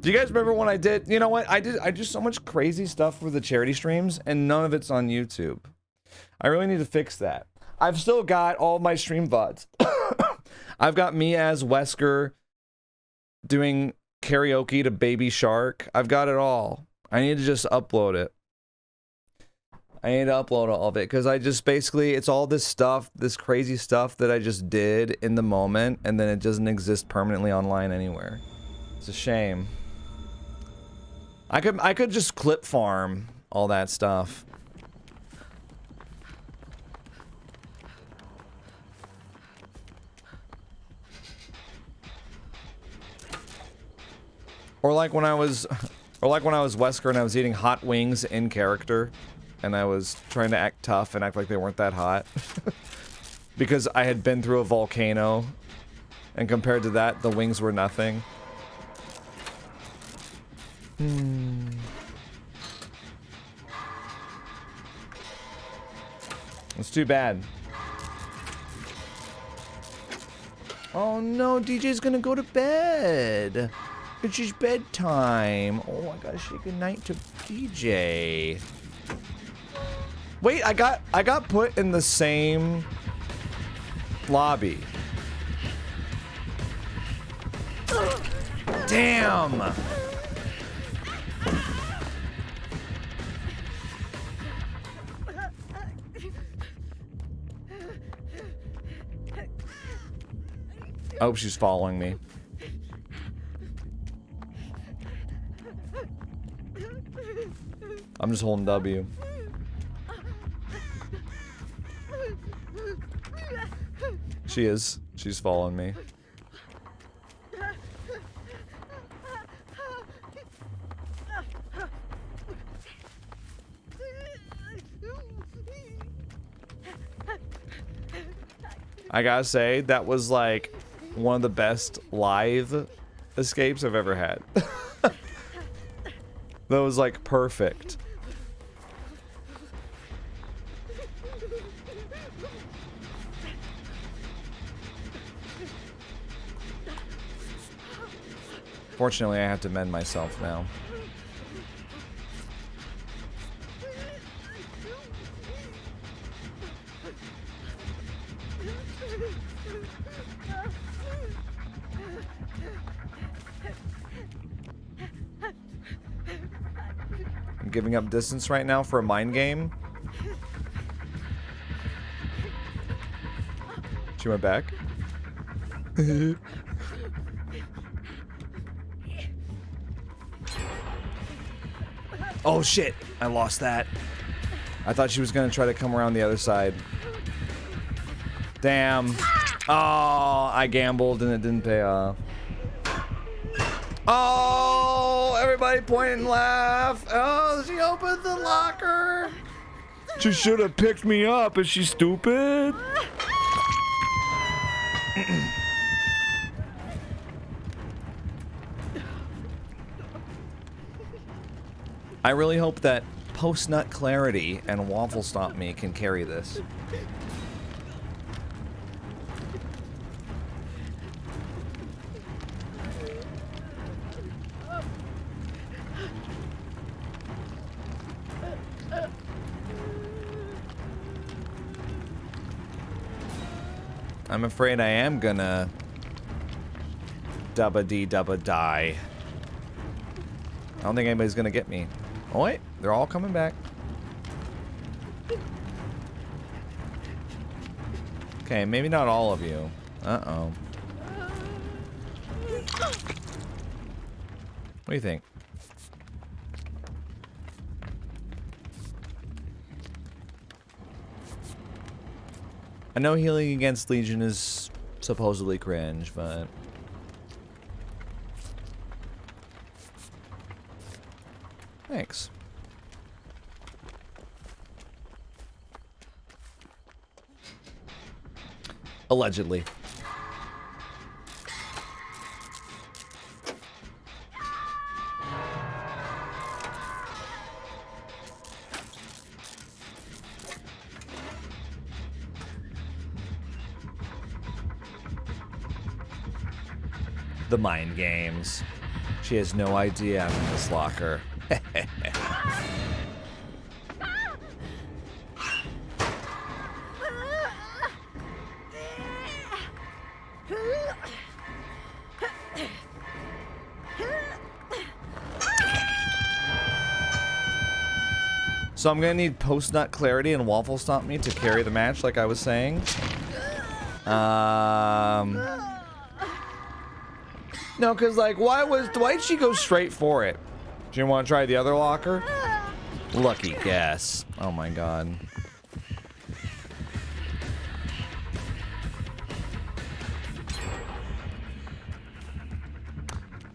Do you guys remember when I did? You know what? I do so much crazy stuff for the charity streams, and none of it's on YouTube. I really need to fix that. I've still got all my stream VODs. I've got me as Wesker doing karaoke to Baby Shark. I've got it all. I need to just upload it. I need to upload all of it because I just basically, it's all this stuff, this crazy stuff that I just did in the moment, and then it doesn't exist permanently online anywhere. It's a shame. I could just clip farm all that stuff. Or like when I was Wesker and I was eating hot wings in character, and I was trying to act tough and act like they weren't that hot. Because I had been through a volcano, and compared to that, the wings were nothing. It's too bad. Oh no, DJ's gonna go to bed. It's just bedtime. Oh, I gotta say goodnight to DJ. Wait, I got put in the same lobby. Damn. I hope she's following me. I'm just holding W. She is. She's following me. I gotta say, that was like one of the best live escapes I've ever had. That was like perfect. Fortunately, I have to mend myself now. I'm giving up distance right now for a mind game. She went back. Oh shit, I lost that. I thought she was gonna try to come around the other side. Damn. Oh, I gambled and it didn't pay off. Oh, everybody point and laugh. Oh, she opened the locker. She should have picked me up. Is she stupid? I really hope that post-nut clarity and waffle stomp me can carry this. I'm afraid I am gonna dubba-dee-dubba die. I don't think anybody's gonna get me. Oh wait, they're all coming back. Okay, maybe not all of you. Uh-oh. What do you think? I know healing against Legion is supposedly cringe, but... Thanks. Allegedly. The mind games. She has no idea I'm in this locker. So I'm gonna need post-nut clarity and waffle stomp me to carry the match, like I was saying. No, cause like, why'd she go straight for it? Do you want to try the other locker? Lucky guess. Oh my god.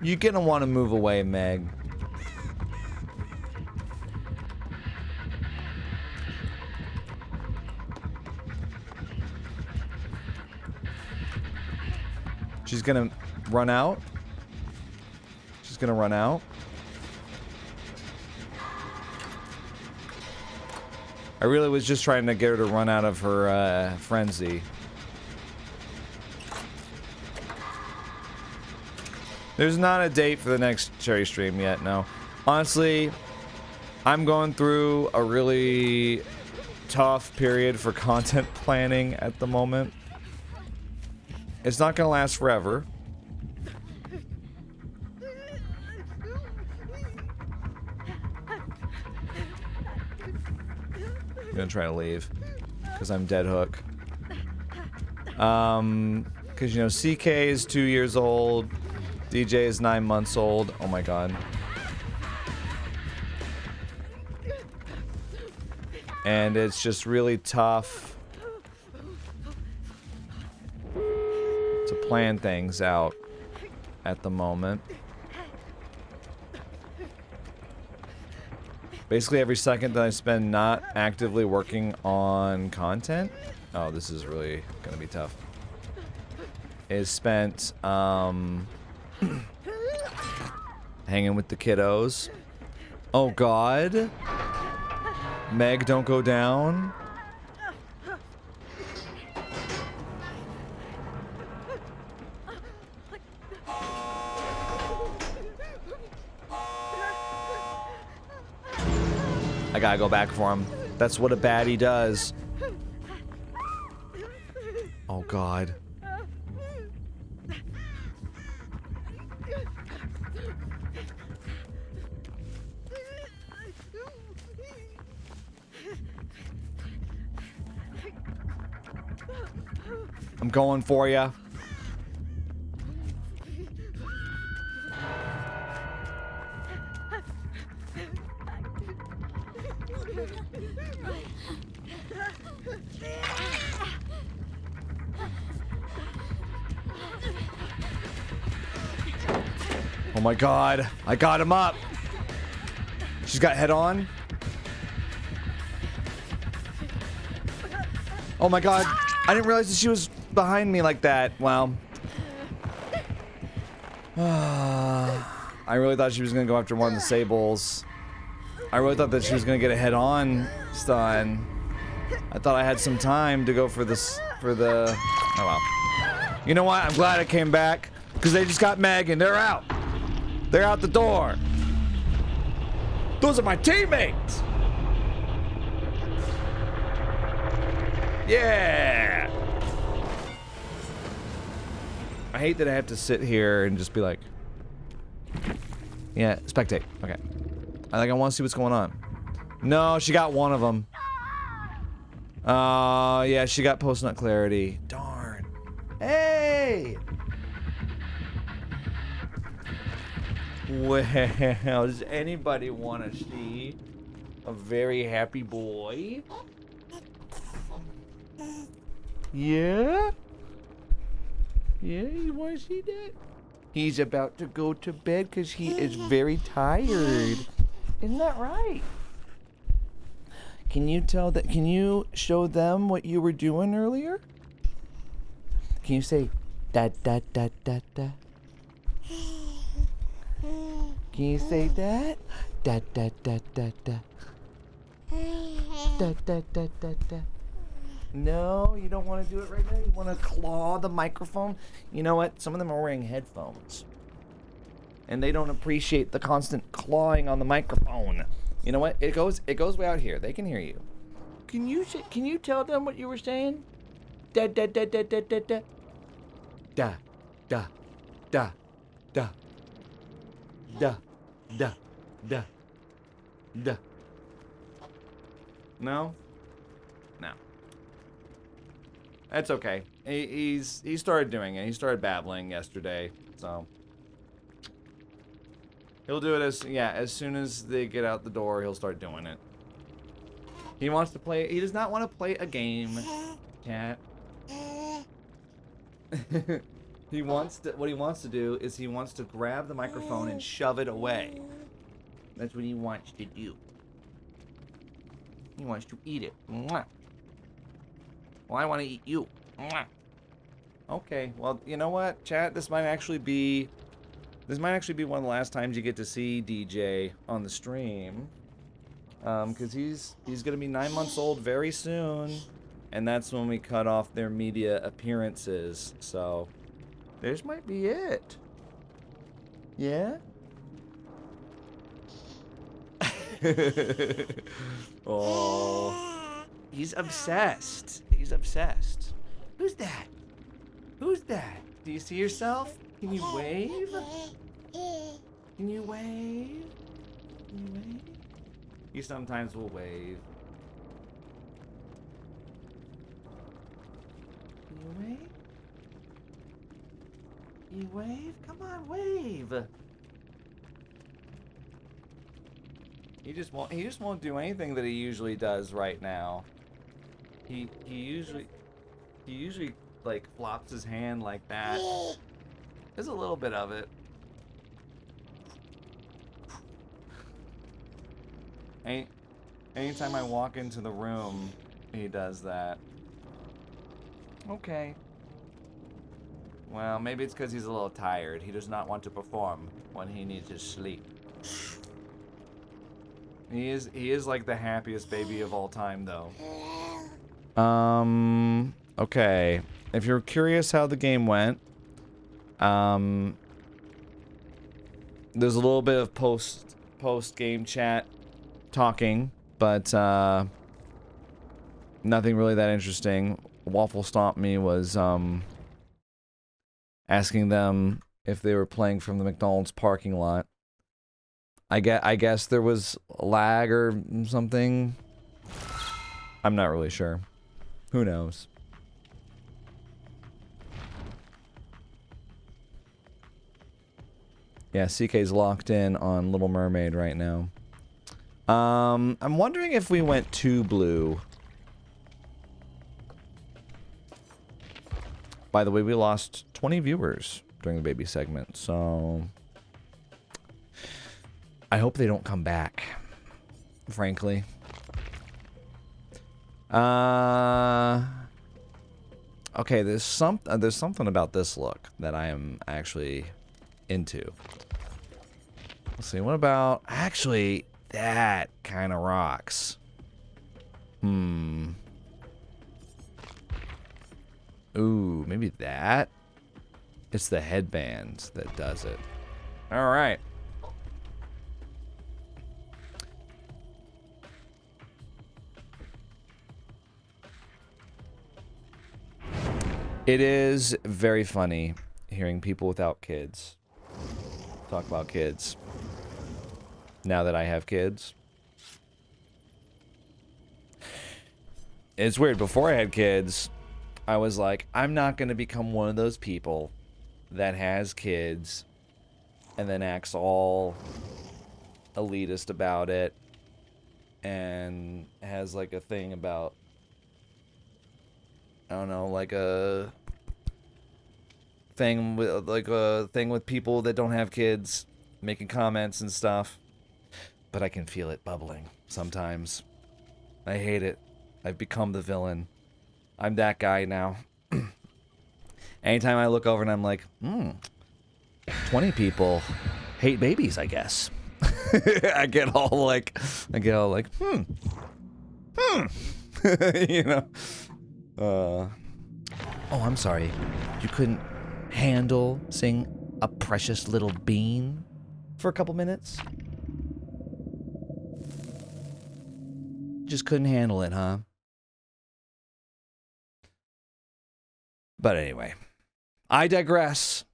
You're gonna want to move away, Meg. She's gonna run out. She's gonna run out. I really was just trying to get her to run out of her frenzy. There's not a date for the next cherry stream yet, no. Honestly, I'm going through a really tough period for content planning at the moment. It's not gonna last forever. I'm gonna try to leave because I'm dead hook. Because you know, CK is 2 years old, DJ is 9 months old. Oh my god. And it's just really tough to plan things out at the moment. Basically every second that I spend not actively working on content, oh, this is really gonna be tough, is spent hanging with the kiddos. Oh god. Meg, don't go down. I gotta go back for him. That's what a baddie does. Oh god. I'm going for ya. Oh my god. I got him up. She's got head on. Oh my god. I didn't realize that she was behind me like that. Wow. I really thought she was gonna go after one of the sables. I really thought that she was gonna get a head-on stun. I thought I had some time to go for this, for the... Oh well. You know what? I'm glad I came back, because they just got Megan. They're out. They're out the door. Those are my teammates. Yeah. I hate that I have to sit here and just be like, yeah, spectate. Okay. I want to see what's going on. No, she got one of them. Yeah, she got post-nut clarity. Darn. Hey! Well, does anybody want to see a very happy boy? Yeah? Yeah, you want to see that? He's about to go to bed because he is very tired. Isn't that right? Can you tell that? Can you show them what you were doing earlier? Can you say da da da da da? Can you say that? Da da da da da. Da da da da da. No, you don't want to do it right now? You want to claw the microphone? You know what? Some of them are wearing headphones. And they don't appreciate the constant clawing on the microphone. You know what? It goes way out here. They can hear you. Can you tell them what you were saying? Da da da da da da da. Da da da da. Da da da da. No? No. That's okay. He started doing it. He started babbling yesterday, so he'll do it as soon as they get out the door, he'll start doing it. He wants to play. He does not want to play a game, cat. He wants to. What he wants to do is he wants to grab the microphone and shove it away. That's what he wants to do. He wants to eat it. Mwah. Well, I want to eat you. Mwah. Okay. Well, you know what, chat? This might actually be one of the last times you get to see DJ on the stream. Because he's gonna be 9 months old very soon, and that's when we cut off their media appearances. So, this might be it. Yeah. Oh, he's obsessed. He's obsessed. Who's that? Who's that? Do you see yourself? Can you wave? Can you wave? Can you wave? He sometimes will wave. Can you wave? Can you wave? Come on, wave. He just won't do anything that he usually does right now. He usually like flops his hand like that. There's a little bit of it. Anytime I walk into the room, he does that. Okay. Well, maybe it's because he's a little tired. He does not want to perform when he needs his sleep. He is like the happiest baby of all time, though. Okay. If you're curious how the game went, there's a little bit of post game chat talking, but nothing really that interesting. Waffle Stomp Me was asking them if they were playing from the McDonald's parking lot. I guess there was lag or something. I'm not really sure. Who knows? Yeah, CK's locked in on Little Mermaid right now. I'm wondering if we went too blue. By the way, we lost 20 viewers during the baby segment, so I hope they don't come back, frankly. Okay, there's something about this look that I am actually into. Let's see, what about... Actually, that kind of rocks. Ooh, maybe that? It's the headband that does it. Alright. It is very funny hearing people without kids talk about kids. Now that I have kids. It's weird. Before I had kids, I was like, I'm not going to become one of those people that has kids and then acts all elitist about it and has like a thing about, I don't know, like a thing with people that don't have kids making comments and stuff. But I can feel it bubbling sometimes. I hate it. I've become the villain. I'm that guy now. Anytime I look over and I'm like, 20 people hate babies, I guess. I get all like, you know. Oh, I'm sorry. You couldn't handle seeing a precious little bean for a couple minutes? Just couldn't handle it, huh? But anyway, I digress.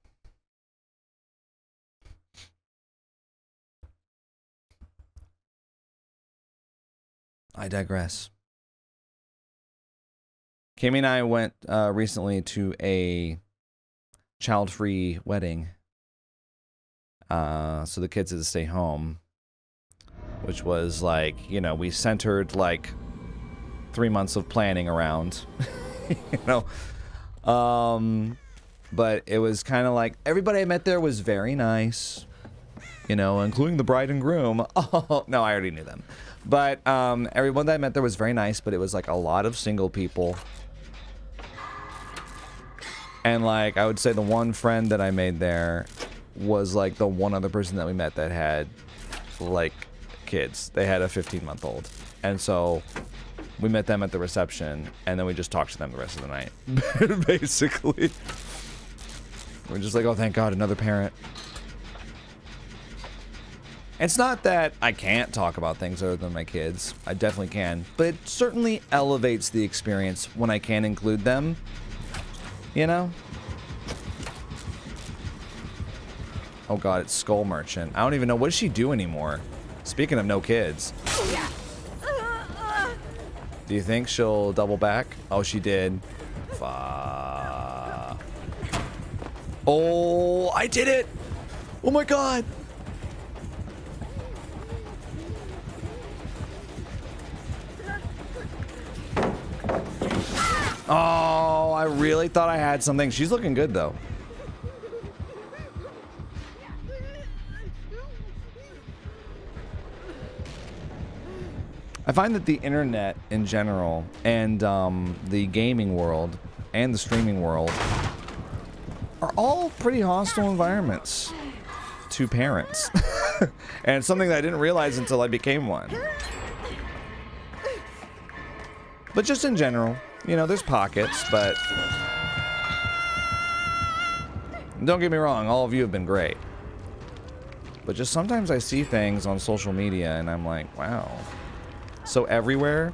Kimmy and I went recently to a child-free wedding. So the kids had to stay home. Which was like, you know, we centered like 3 months of planning around, you know. But it was kind of like, everybody I met there was very nice, you know, including the bride and groom. Oh, no, I already knew them. But everyone that I met there was very nice, but it was like a lot of single people. And like, I would say the one friend that I made there was like the one other person that we met that had like kids. They had a 15-month-old. And so we met them at the reception, and then we just talked to them the rest of the night. Basically. We're just like, oh, thank God, another parent. It's not that I can't talk about things other than my kids. I definitely can. But it certainly elevates the experience when I can include them. You know? Oh God, it's Skull Merchant. I don't even know. What does she do anymore? Speaking of no kids. Do you think she'll double back? Oh, she did. Oh, I did it! Oh my God! Oh, I really thought I had something. She's looking good, though. I find that the internet in general and the gaming world and the streaming world are all pretty hostile environments to parents. And it's something that I didn't realize until I became one. But just in general, you know, there's pockets, but don't get me wrong, all of you have been great. But just sometimes I see things on social media and I'm like, wow. So everywhere?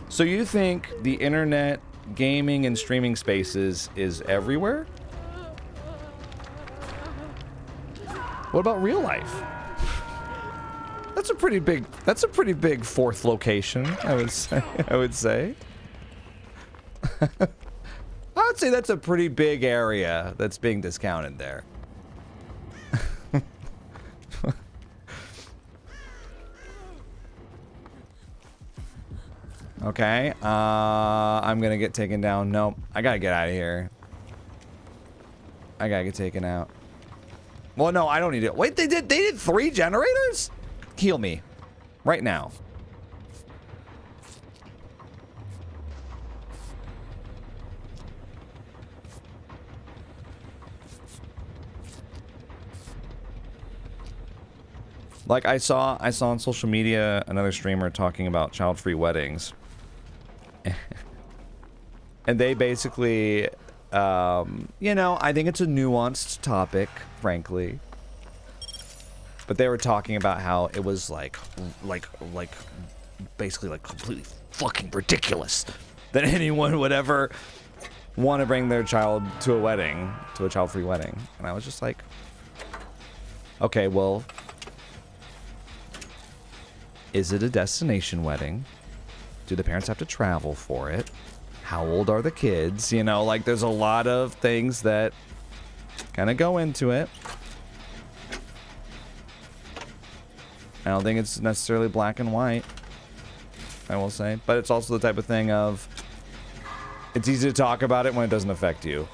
So you think the internet, gaming, and streaming spaces is everywhere? What about real life? That's a pretty big fourth location, I would say. I would say that's a pretty big area that's being discounted there. Okay, I'm gonna get taken down. Nope, I gotta get out of here. I gotta get taken out. Well, no, I don't need it. Wait, they did 3 generators? Heal me. Right now. Like I saw on social media another streamer talking about child-free weddings. And they basically, you know, I think it's a nuanced topic, frankly. But they were talking about how it was like basically like completely fucking ridiculous that anyone would ever want to bring their child to a wedding, to a child-free wedding. And I was just like, okay, well, is it a destination wedding? Do the parents have to travel for it? How old are the kids? You know, like there's a lot of things that kind of go into it. I don't think it's necessarily black and white, I will say. But it's also the type of thing of, it's easy to talk about it when it doesn't affect you.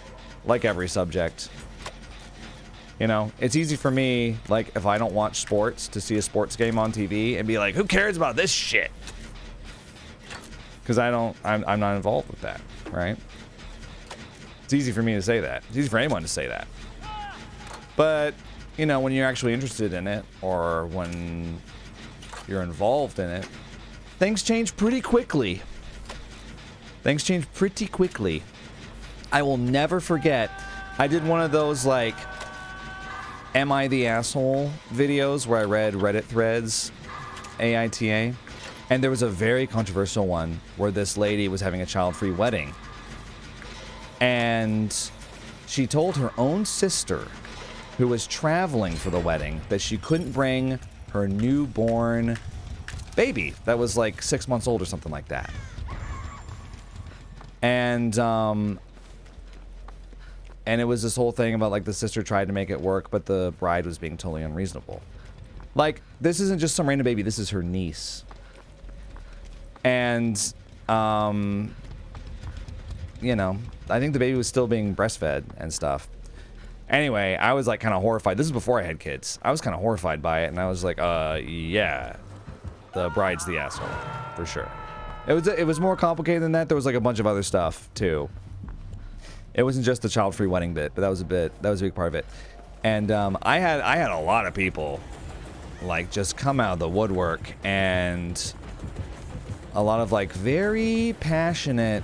Like every subject. You know, it's easy for me, like, if I don't watch sports, to see a sports game on TV and be like, who cares about this shit? Because I'm not involved with that, right? It's easy for me to say that. It's easy for anyone to say that. But, you know, when you're actually interested in it, or when you're involved in it, things change pretty quickly. Things change pretty quickly. I will never forget, I did one of those, like, Am I the Asshole videos where I read Reddit threads, AITA. And there was a very controversial one where this lady was having a child-free wedding. And she told her own sister, who was traveling for the wedding, that she couldn't bring her newborn baby that was like 6 months old or something like that. And it was this whole thing about like the sister tried to make it work, but the bride was being totally unreasonable. Like, this isn't just some random baby, this is her niece. And, you know, I think the baby was still being breastfed and stuff. Anyway, I was like kind of horrified. This is before I had kids. I was kind of horrified by it, and I was like, yeah, the bride's the asshole, for sure. It was more complicated than that. There was like a bunch of other stuff too. It wasn't just the child-free wedding bit, but that was a big part of it. And I had a lot of people like just come out of the woodwork, and a lot of like very passionate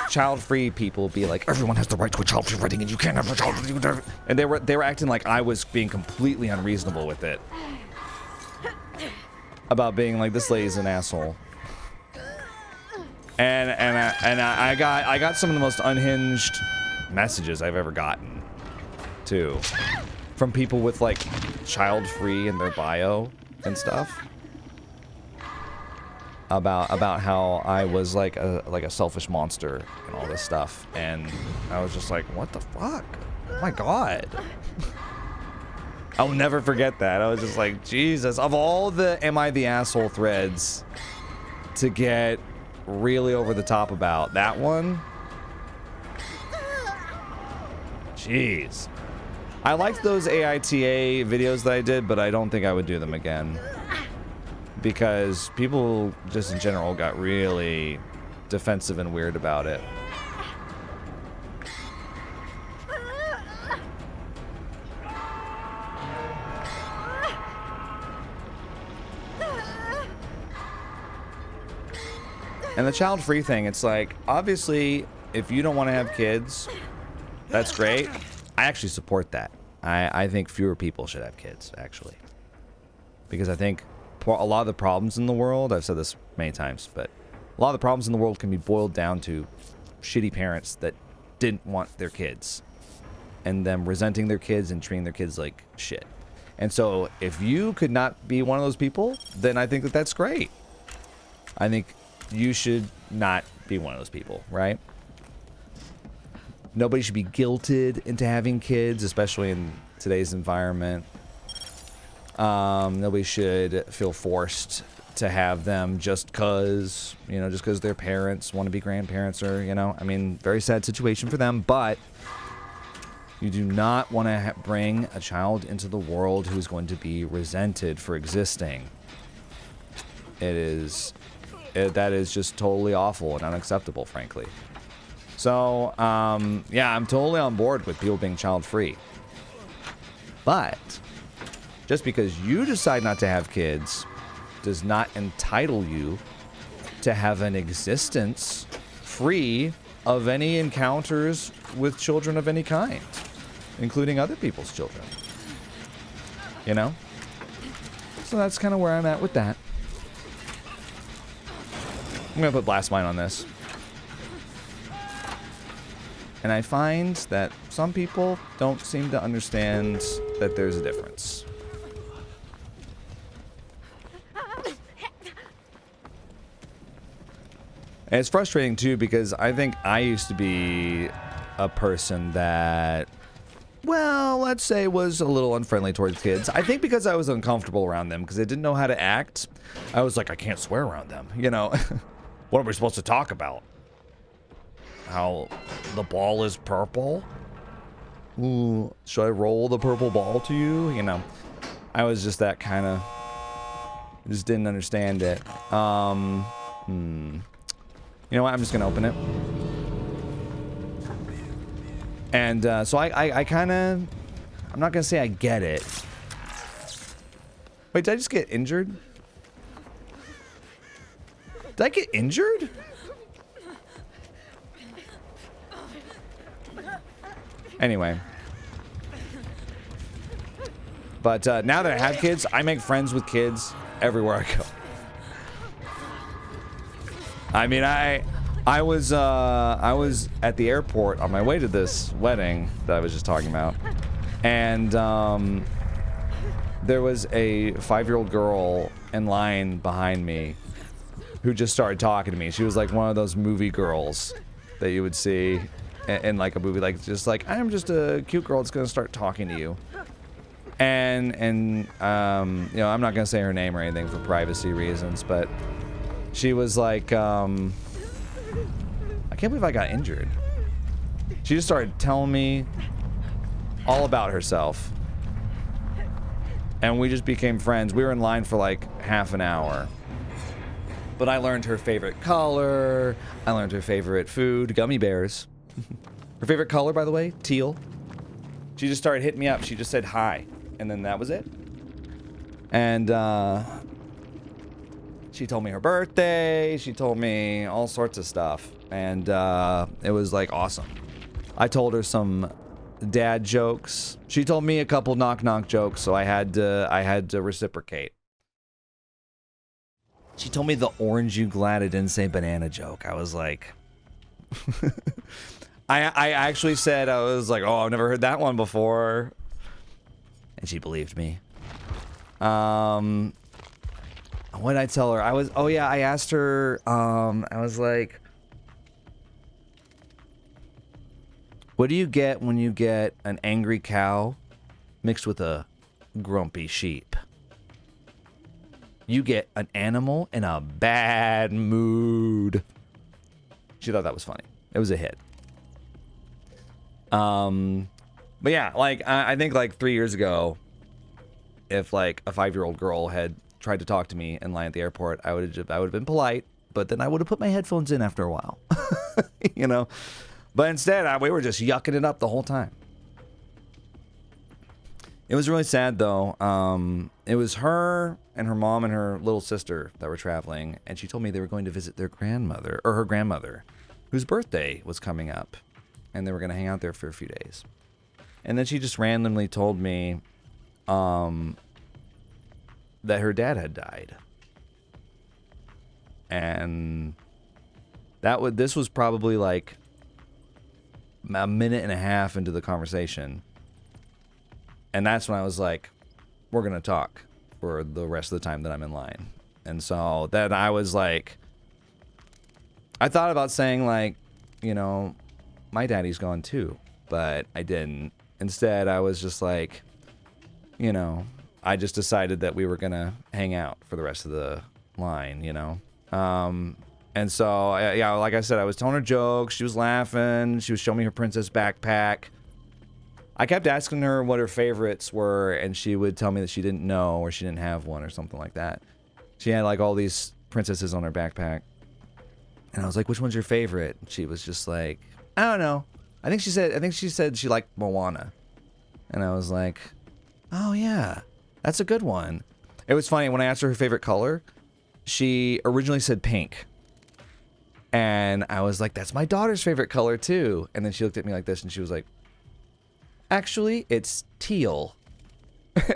child-free people be like, everyone has the right to a child-free wedding and you can't have a child-free. And they were acting like I was being completely unreasonable with it, about being like, this lady's an asshole. And I got some of the most unhinged messages I've ever gotten too, from people with like child-free in their bio and stuff, about how I was like a selfish monster and all this stuff. And I was just like, what the fuck? Oh my god. I'll never forget that. I was just like, Jesus, of all the Am I the Asshole threads to get really over the top about, that one, jeez. I liked those AITA videos that I did, but I don't think I would do them again, because people just in general got really defensive and weird about it. And the child-free thing, it's like, obviously, if you don't want to have kids, that's great. I actually support that. I think fewer people should have kids, actually. Because I think a lot of the problems in the world, I've said this many times, but a lot of the problems in the world can be boiled down to shitty parents that didn't want their kids, and them resenting their kids and treating their kids like shit. And so if you could not be one of those people, then I think that that's great. I think you should not be one of those people, right? Nobody should be guilted into having kids, especially in today's environment. Nobody should feel forced to have them just because, you know, just because their parents want to be grandparents, or, you know, I mean, very sad situation for them, but You do not want to bring a child into the world who's going to be resented for existing. That is just totally awful and unacceptable, frankly. So, yeah, I'm totally on board with people being child-free. But just because you decide not to have kids does not entitle you to have an existence free of any encounters with children of any kind, including other people's children. You know? So that's kind of where I'm at with that. I'm going to put blast mine on this. And I find that some people don't seem to understand that there's a difference. And it's frustrating too, because I think I used to be a person that, well, let's say was a little unfriendly towards kids. I think because I was uncomfortable around them, because I didn't know how to act. I was like, I can't swear around them, you know. What are we supposed to talk about? How the ball is purple? Ooh, should I roll the purple ball to you? You know, I was just that kind of, just didn't understand it. You know what? I'm just gonna open it. And so I kind of, I'm not gonna say I get it. Wait, did I just get injured? Did I get injured? Anyway. But now that I have kids, I make friends with kids everywhere I go. I mean, I was at the airport on my way to this wedding that I was just talking about, and there was a 5-year-old girl in line behind me who just started talking to me. She was like one of those movie girls that you would see in like a movie, like just like, I'm just a cute girl that's gonna start talking to you. And you know, I'm not gonna say her name or anything for privacy reasons, but she was like, I can't believe I got injured. She just started telling me all about herself. And we just became friends. We were in line for like half an hour. But I learned her favorite color. I learned her favorite food, gummy bears. Her favorite color, by the way, teal. She just started hitting me up. She just said hi. And then that was it. And she told me her birthday. She told me all sorts of stuff. And it was like awesome. I told her some dad jokes. She told me a couple knock-knock jokes, so I had to reciprocate. She told me the orange you glad I didn't say banana joke. I was like... I actually said, I was like, oh, I've never heard that one before. And she believed me. What did I tell her? Oh yeah, I asked her, I was like, what do you get when you get an angry cow mixed with a grumpy sheep? You get an animal in a bad mood. She thought that was funny. It was a hit. But yeah, like, I think like 3 years ago, if like a 5-year-old girl had tried to talk to me in line at the airport, I would have been polite, but then I would have put my headphones in after a while, you know. But instead, we were just yucking it up the whole time. It was really sad though. It was her and her mom and her little sister that were traveling, and she told me they were going to visit their grandmother, or her grandmother, whose birthday was coming up, and they were going to hang out there for a few days. And then she just randomly told me that her dad had died. And this was probably like a minute and a half into the conversation. And that's when I was like, we're going to talk for the rest of the time that I'm in line. And so then I was like, I thought about saying like, you know, my daddy's gone too, but I didn't. Instead, I was just like, you know, I just decided that we were going to hang out for the rest of the line, you know. And so, yeah, like I said, I was telling her jokes. She was laughing. She was showing me her princess backpack. I kept asking her what her favorites were, and she would tell me that she didn't know or she didn't have one or something like that. She had like all these princesses on her backpack. And I was like, which one's your favorite? And she was just like, I don't know. I think she said she liked Moana. And I was like, oh yeah, that's a good one. It was funny, when I asked her favorite color, she originally said pink. And I was like, that's my daughter's favorite color too. And then she looked at me like this and she was like, actually, it's teal.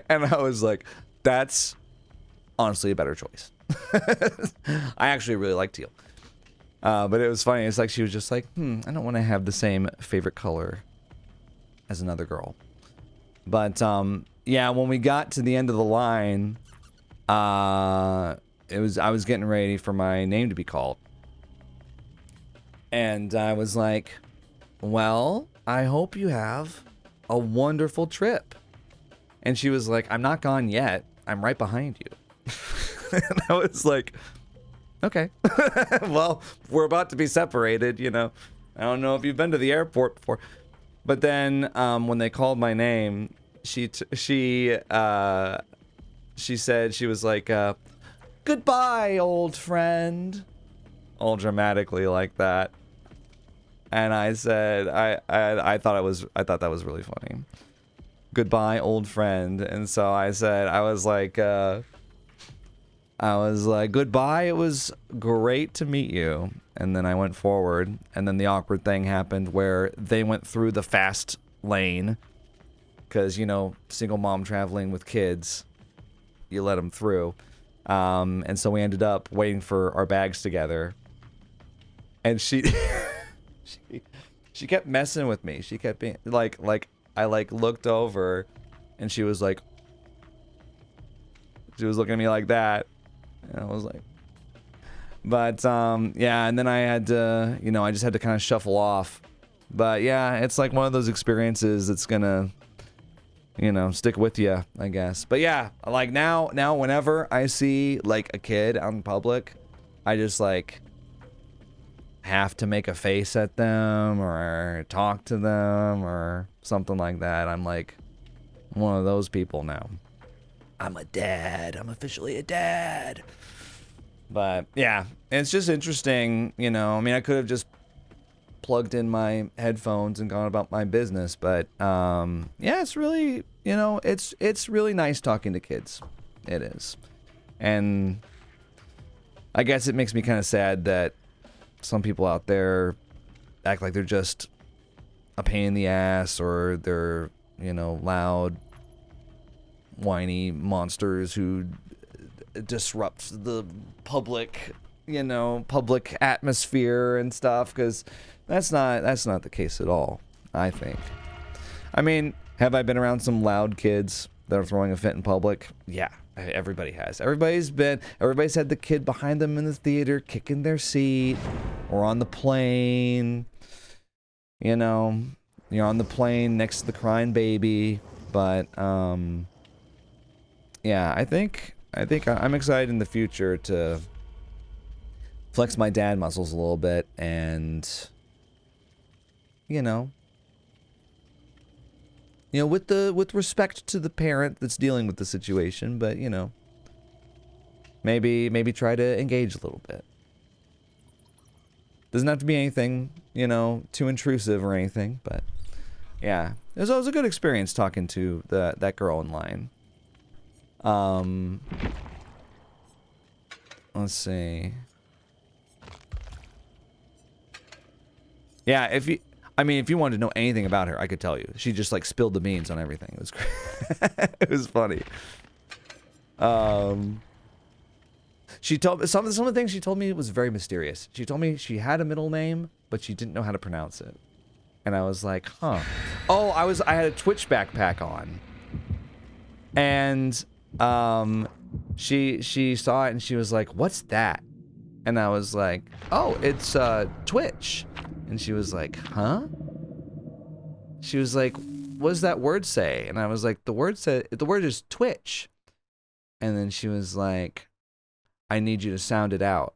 And I was like, that's honestly a better choice. I actually really like teal. But it was funny. It's like she was just like, I don't want to have the same favorite color as another girl. But yeah, when we got to the end of the line, I was getting ready for my name to be called. And I was like, well, I hope you have a wonderful trip. And she was like, I'm not gone yet. I'm right behind you. And I was like, okay. Well, we're about to be separated, you know. I don't know if you've been to the airport before. But then when they called my name, she said, she was like, goodbye, old friend. All dramatically like that. And I said, I thought that was really funny. Goodbye, old friend. And so I said, I was like, goodbye, it was great to meet you. And then I went forward, and then the awkward thing happened where they went through the fast lane. Because, you know, single mom traveling with kids, you let them through. And so we ended up waiting for our bags together. And she kept messing with me. She kept being like I looked over, and she was looking at me like that. And I was like, but yeah, and then I had to, you know, I just had to kind of shuffle off. But yeah, it's like one of those experiences that's gonna, you know, stick with you, I guess. But yeah, like now whenever I see like a kid out in public, I just like have to make a face at them or talk to them or something like that. I'm like one of those people now. I'm a dad. I'm officially a dad. But yeah, it's just interesting, you know. I mean, I could have just plugged in my headphones and gone about my business, but yeah, it's really, you know, it's really nice talking to kids. It is. And I guess it makes me kind of sad that some people out there act like they're just a pain in the ass, or they're, you know, loud, whiny monsters who disrupt the public, you know, public atmosphere and stuff, because that's not the case at all, I think. I mean, have I been around some loud kids that are throwing a fit in public? Yeah, everybody has. Everybody's had the kid behind them in the theater kicking their seat, or on the plane. You know, you're on the plane next to the crying baby. But yeah, I think I'm excited in the future to flex my dad muscles a little bit, and you know, with respect to the parent that's dealing with the situation, but you know, maybe try to engage a little bit. Doesn't have to be anything, you know, too intrusive or anything, but yeah, it was a good experience talking to that girl in line. Let's see. Yeah, if you wanted to know anything about her, I could tell you. She just like spilled the beans on everything. It was great. It was funny. She told some of the things she told me was very mysterious. She told me she had a middle name, but she didn't know how to pronounce it. And I was like, huh. Oh, I had a Twitch backpack on. And she saw it and she was like, "What's that?" And I was like, "Oh, it's Twitch." And she was like, "Huh?" She was like, "What does that word say?" And I was like, the word is Twitch." And then she was like, "I need you to sound it out."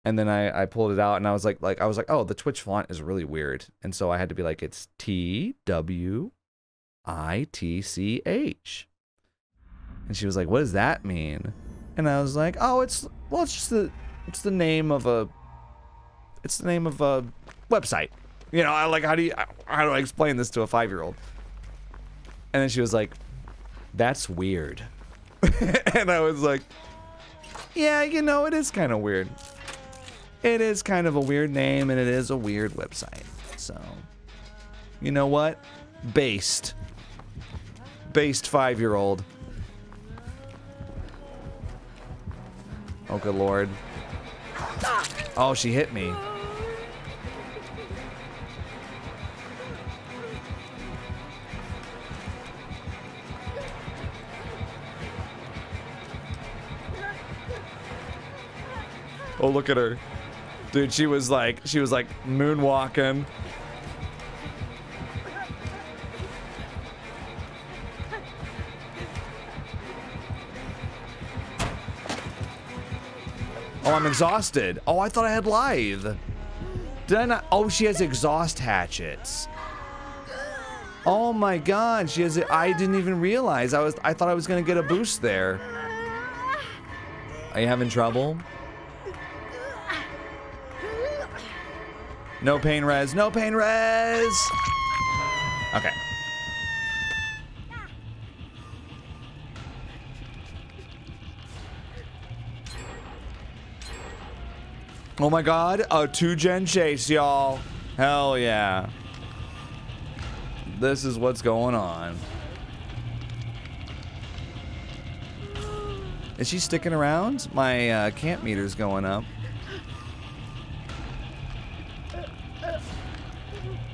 And then I pulled it out, and I was like, oh, the Twitch font is really weird. And so I had to be like, it's TWITCH. ITCH. And she was like, what does that mean? And I was like, oh, it's the name of a website. You know, how do I explain this to a 5-year-old? And then she was like, that's weird. And I was like, yeah, you know, it is kind of weird. It is kind of a weird name, and it is a weird website. So, you know what? Based 5-year-old. Oh, good lord. Oh, she hit me. Oh, look at her. Dude, she was like moonwalking. Oh, I'm exhausted. Oh, I thought I had live. Did I not? Oh, she has exhaust hatchets. Oh my god, she has it. I didn't even realize. I thought I was gonna get a boost there. Are you having trouble? No pain res. No pain res. Okay. Oh my god, a 2-gen chase, y'all. Hell yeah. This is what's going on. Is she sticking around? My camp meter's going up.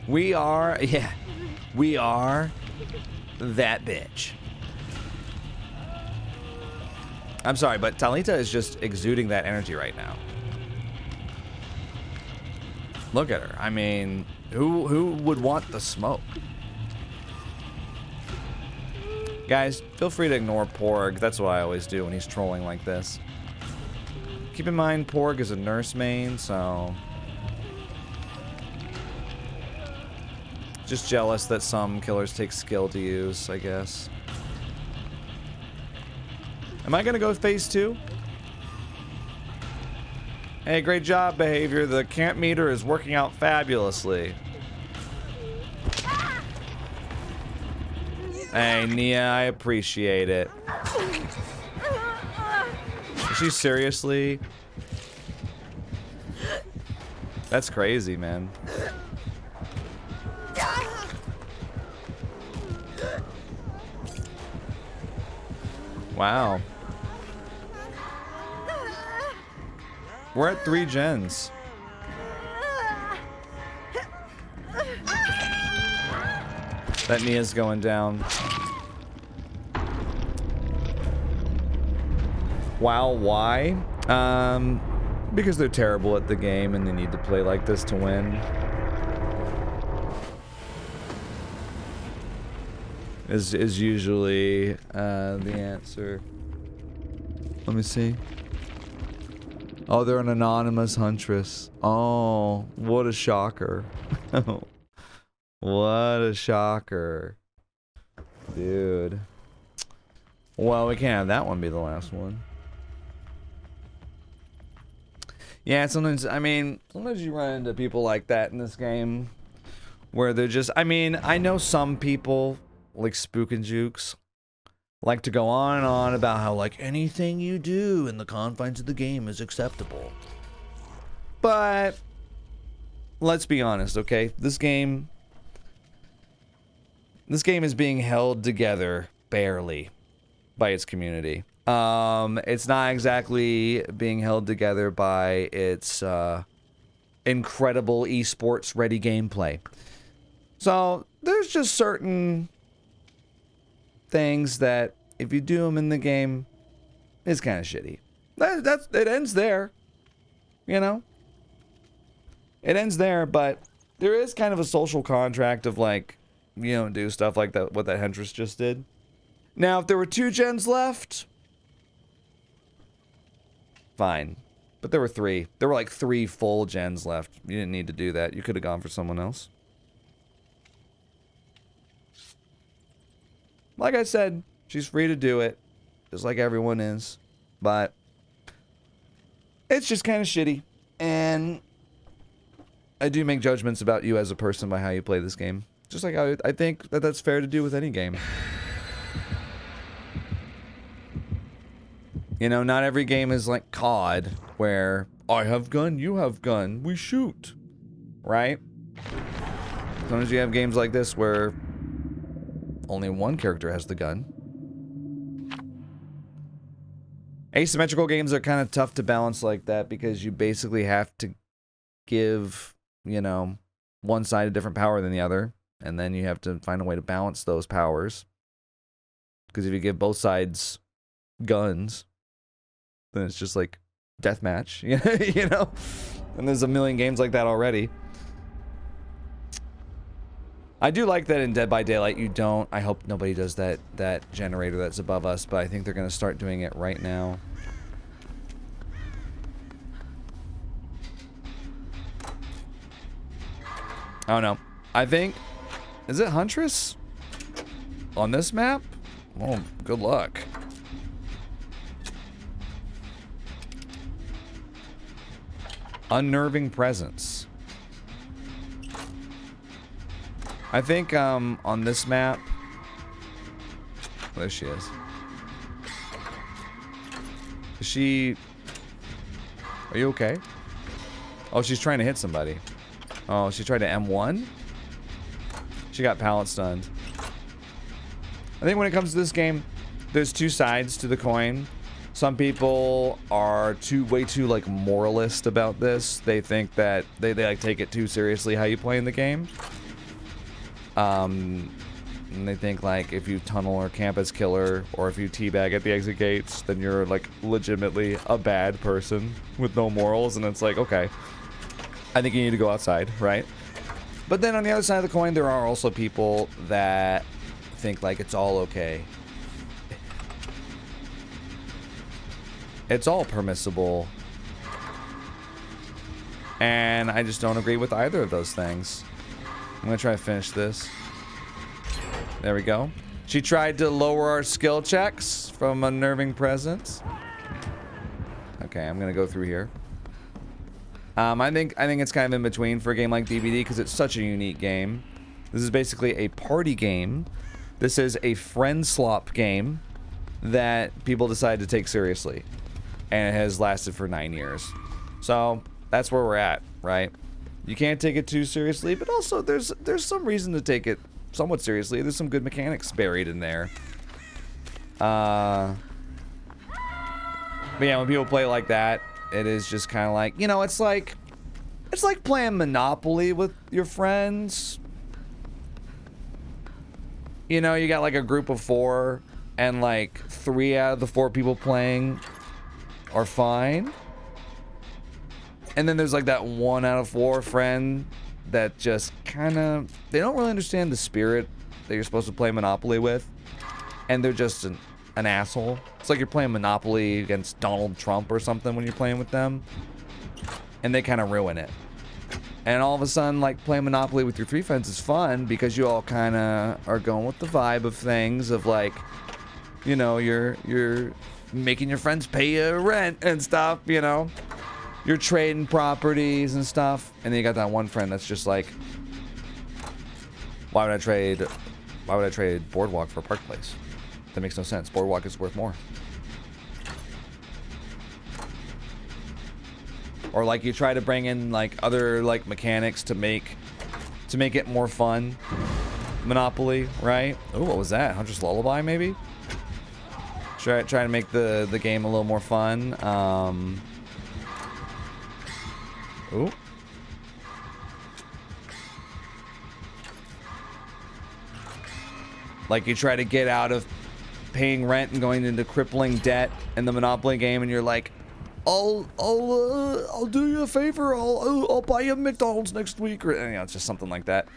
We are that bitch. I'm sorry, but Talita is just exuding that energy right now. Look at her. I mean, who would want the smoke? Guys, feel free to ignore Porg. That's what I always do when he's trolling like this. Keep in mind, Porg is a nurse main, so... Just jealous that some killers take skill to use, I guess. Am I gonna go phase 2? Hey, great job, behavior. The camp meter is working out fabulously. Hey, Nia, I appreciate it. Is she seriously? That's crazy, man. Wow. We're at 3 gens. That Nia's going down. Wow, why? Because they're terrible at the game and they need to play like this to win. Is usually the answer. Let me see. Oh, they're an anonymous huntress. Oh, what a shocker. What a shocker. Dude. Well, we can't have that one be the last one. Yeah, sometimes, I mean, sometimes you run into people like that in this game. Where they're just, I mean, I know some people, like Spook and Jukes, like to go on and on about how, like, anything you do in the confines of the game is acceptable. But, let's be honest, okay? This game is being held together, barely, by its community. It's not exactly being held together by its incredible esports ready gameplay. So there's just certain things that if you do them in the game, it's kind of shitty. It ends there, you know. It ends there, but there is kind of a social contract of like, you don't do stuff like that. What that Huntress just did. Now, if there were 2 gens left, fine. But there were 3. There were like 3 full gens left. You didn't need to do that. You could have gone for someone else. like I said, she's free to do it, just like everyone is. But it's just kind of shitty, and I do make judgments about you as a person by how you play this game. Just like I think that that's fair to do with any game. You know, not every game is like COD, where I have gun, you have gun, we shoot, right? Sometimes you have games like this where only one character has the gun. Asymmetrical games are kind of tough to balance like that because you basically have to give, you know, one side a different power than the other, and then you have to find a way to balance those powers. Because if you give both sides guns, then it's just like deathmatch, you know? And there's a million games like that already. I do like that in Dead by Daylight you don't. I hope nobody does that generator that's above us, but I think they're going to start doing it right now. Oh no. I think... Is it Huntress? On this map? Oh, good luck. Unnerving presence. I think on this map, there she is. Is she? Are you okay? Oh, she's trying to hit somebody. Oh, she tried to M1? She got pallet stunned. I think when it comes to this game, there's two sides to the coin. Some people are way too like moralist about this. They think that they like take it too seriously how you play in the game. And they think like if you tunnel or camp as killer, or if you teabag at the exit gates, then you're like legitimately a bad person with no morals. And it's like, okay, I think you need to go outside, right? But then on the other side of the coin, there are also people that think like it's all okay. It's all permissible. And I just don't agree with either of those things. I'm gonna try to finish this. There we go. She tried to lower our skill checks from Unnerving Presence. Okay, I'm gonna go through here. I think it's kind of in between for a game like DBD because it's such a unique game. This is basically a party game. This is a friend slop game that people decide to take seriously. And it has lasted for 9 years. So that's where we're at, right? You can't take it too seriously, but also there's some reason to take it somewhat seriously. There's some good mechanics buried in there. But yeah, when people play like that, it is just kind of like, you know, it's like playing Monopoly with your friends. You know, you got like a group of 4, and like 3 out of the 4 people playing are fine. And then there's like that 1 out of 4 friend that just kind of, they don't really understand the spirit that you're supposed to play Monopoly with. And they're just an asshole. It's like you're playing Monopoly against Donald Trump or something when you're playing with them. And they kind of ruin it. And all of a sudden, like, playing Monopoly with your 3 friends is fun because you all kind of are going with the vibe of things of like, you know, you're making your friends pay you rent and stuff, you know. You're trading properties and stuff. And then you got that one friend that's just like, why would I trade Boardwalk for Park Place? That makes no sense. Boardwalk is worth more. Or like you try to bring in like other like mechanics to make it more fun. Monopoly, right? Oh, what was that? Hunter's Lullaby, maybe? Try to make the game a little more fun. Ooh. Like you try to get out of paying rent and going into crippling debt in the Monopoly game, and you're like, I'll do you a favor. I'll buy you a McDonald's next week, or you know, it's just something like that.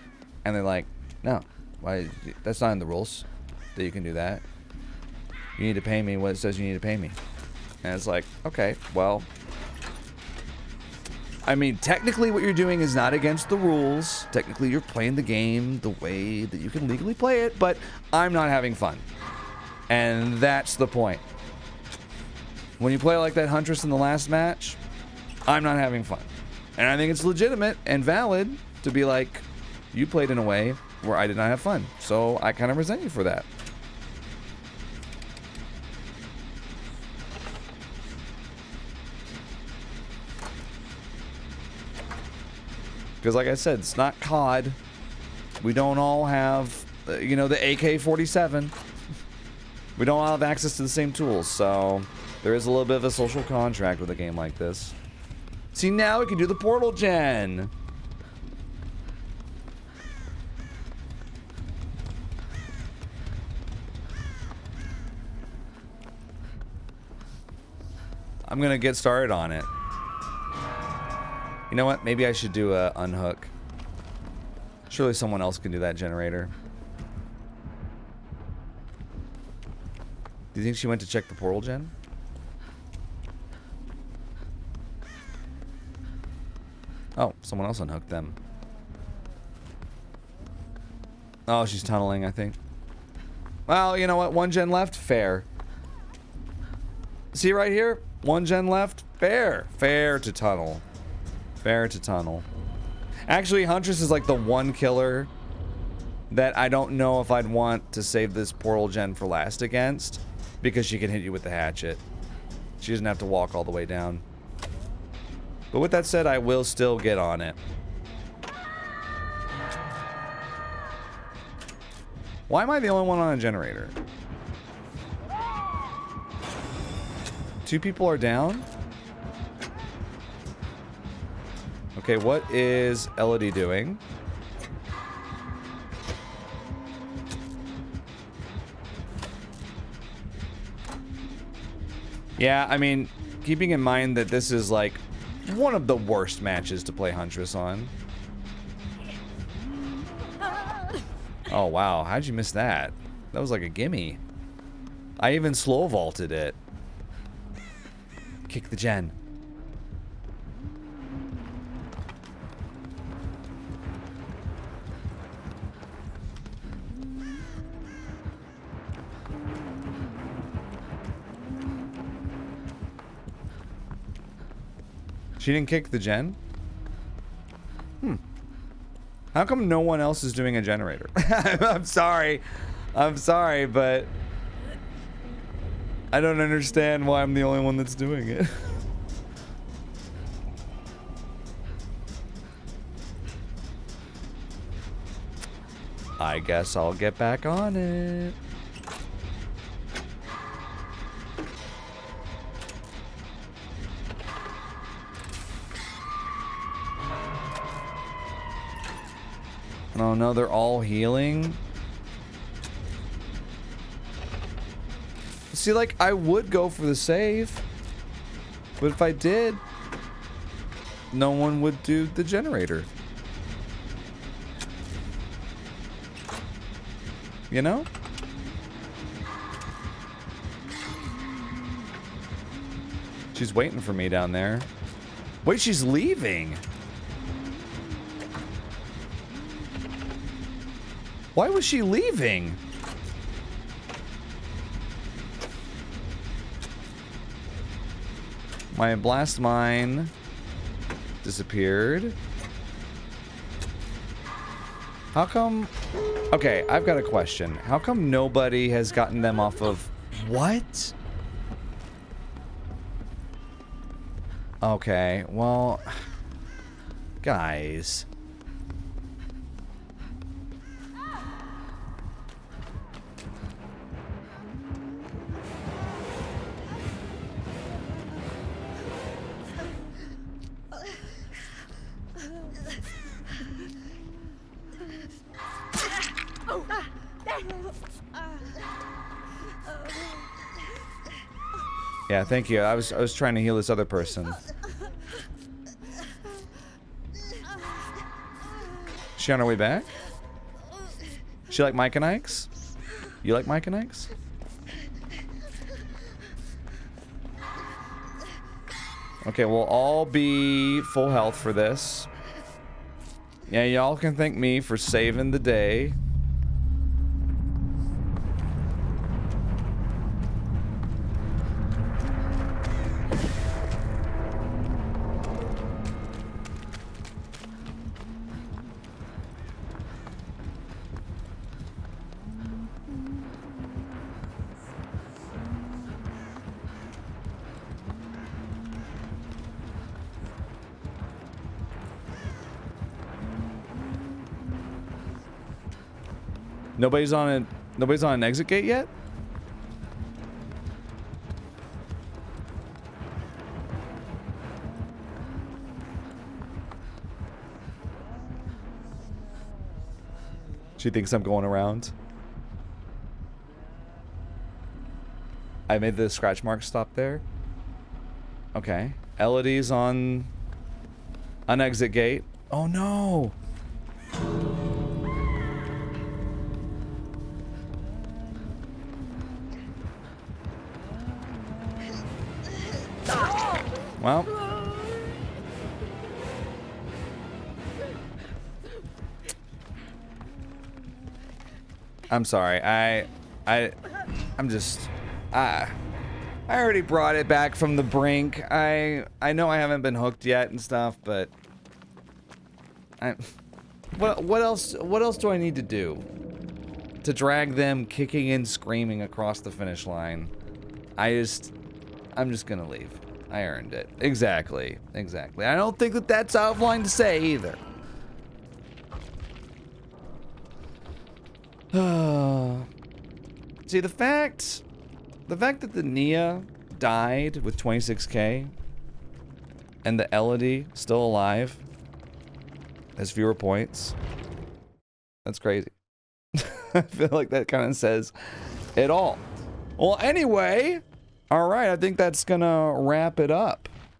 And they're like, no, why? That's not in the rules that you can do that. You need to pay me what it says you need to pay me. And it's like, okay, well, I mean, technically what you're doing is not against the rules. Technically you're playing the game the way that you can legally play it, but I'm not having fun. And that's the point. When you play like that Huntress in the last match, I'm not having fun. And I think it's legitimate and valid to be like, you played in a way where I did not have fun. So I kind of resent you for that. Because like I said, it's not COD. We don't all have, you know, the AK-47. We don't all have access to the same tools, so there is a little bit of a social contract with a game like this. See, now we can do the portal gen. I'm gonna get started on it. You know what? Maybe I should do a unhook. Surely someone else can do that generator. Do you think she went to check the portal gen? Oh, someone else unhooked them. Oh, she's tunneling, I think. Well, you know what? 1 gen left? Fair. See right here? 1 gen left? Fair. Fair to tunnel. Fair to tunnel. Actually, Huntress is like the one killer that I don't know if I'd want to save this portal gen for last against, because she can hit you with the hatchet. She doesn't have to walk all the way down. But with that said, I will still get on it. Why am I the only one on a generator? 2 people are down? Okay, what is Elodie doing? Yeah, I mean, keeping in mind that this is like one of the worst matches to play Huntress on. Oh wow, how'd you miss that? That was like a gimme. I even slow vaulted it. Kick the gen. She didn't kick the gen? How come no one else is doing a generator? I'm sorry. I'm sorry, but I don't understand why I'm the only one that's doing it. I guess I'll get back on it. Oh no, they're all healing. See, like, I would go for the save, but if I did, no one would do the generator. You know? She's waiting for me down there. Wait, she's leaving. Why was she leaving? My blast mine disappeared. How come? Okay, I've got a question. How come nobody has gotten them off of what? Okay, well, guys. Yeah, thank you. I was trying to heal this other person. She on her way back? She like Mike and Ike's? You like Mike and Ike's? Okay, we'll all be full health for this. Yeah, y'all can thank me for saving the day. Nobody's on an exit gate yet? She thinks I'm going around. I made the scratch mark stop there. Okay. Elodie's on an exit gate. Oh no! Well, I'm sorry. I'm just I already brought it back from the brink. I know I haven't been hooked yet and stuff, but what else do I need to do to drag them kicking and screaming across the finish line? I'm just gonna leave. I earned it. Exactly. Exactly. I don't think that that's out of line to say either. See, the fact that the Nia died with 26k and the Elodie still alive has fewer points. That's crazy. I feel like that kind of says it all. Well, anyway, all right, I think that's gonna wrap it up.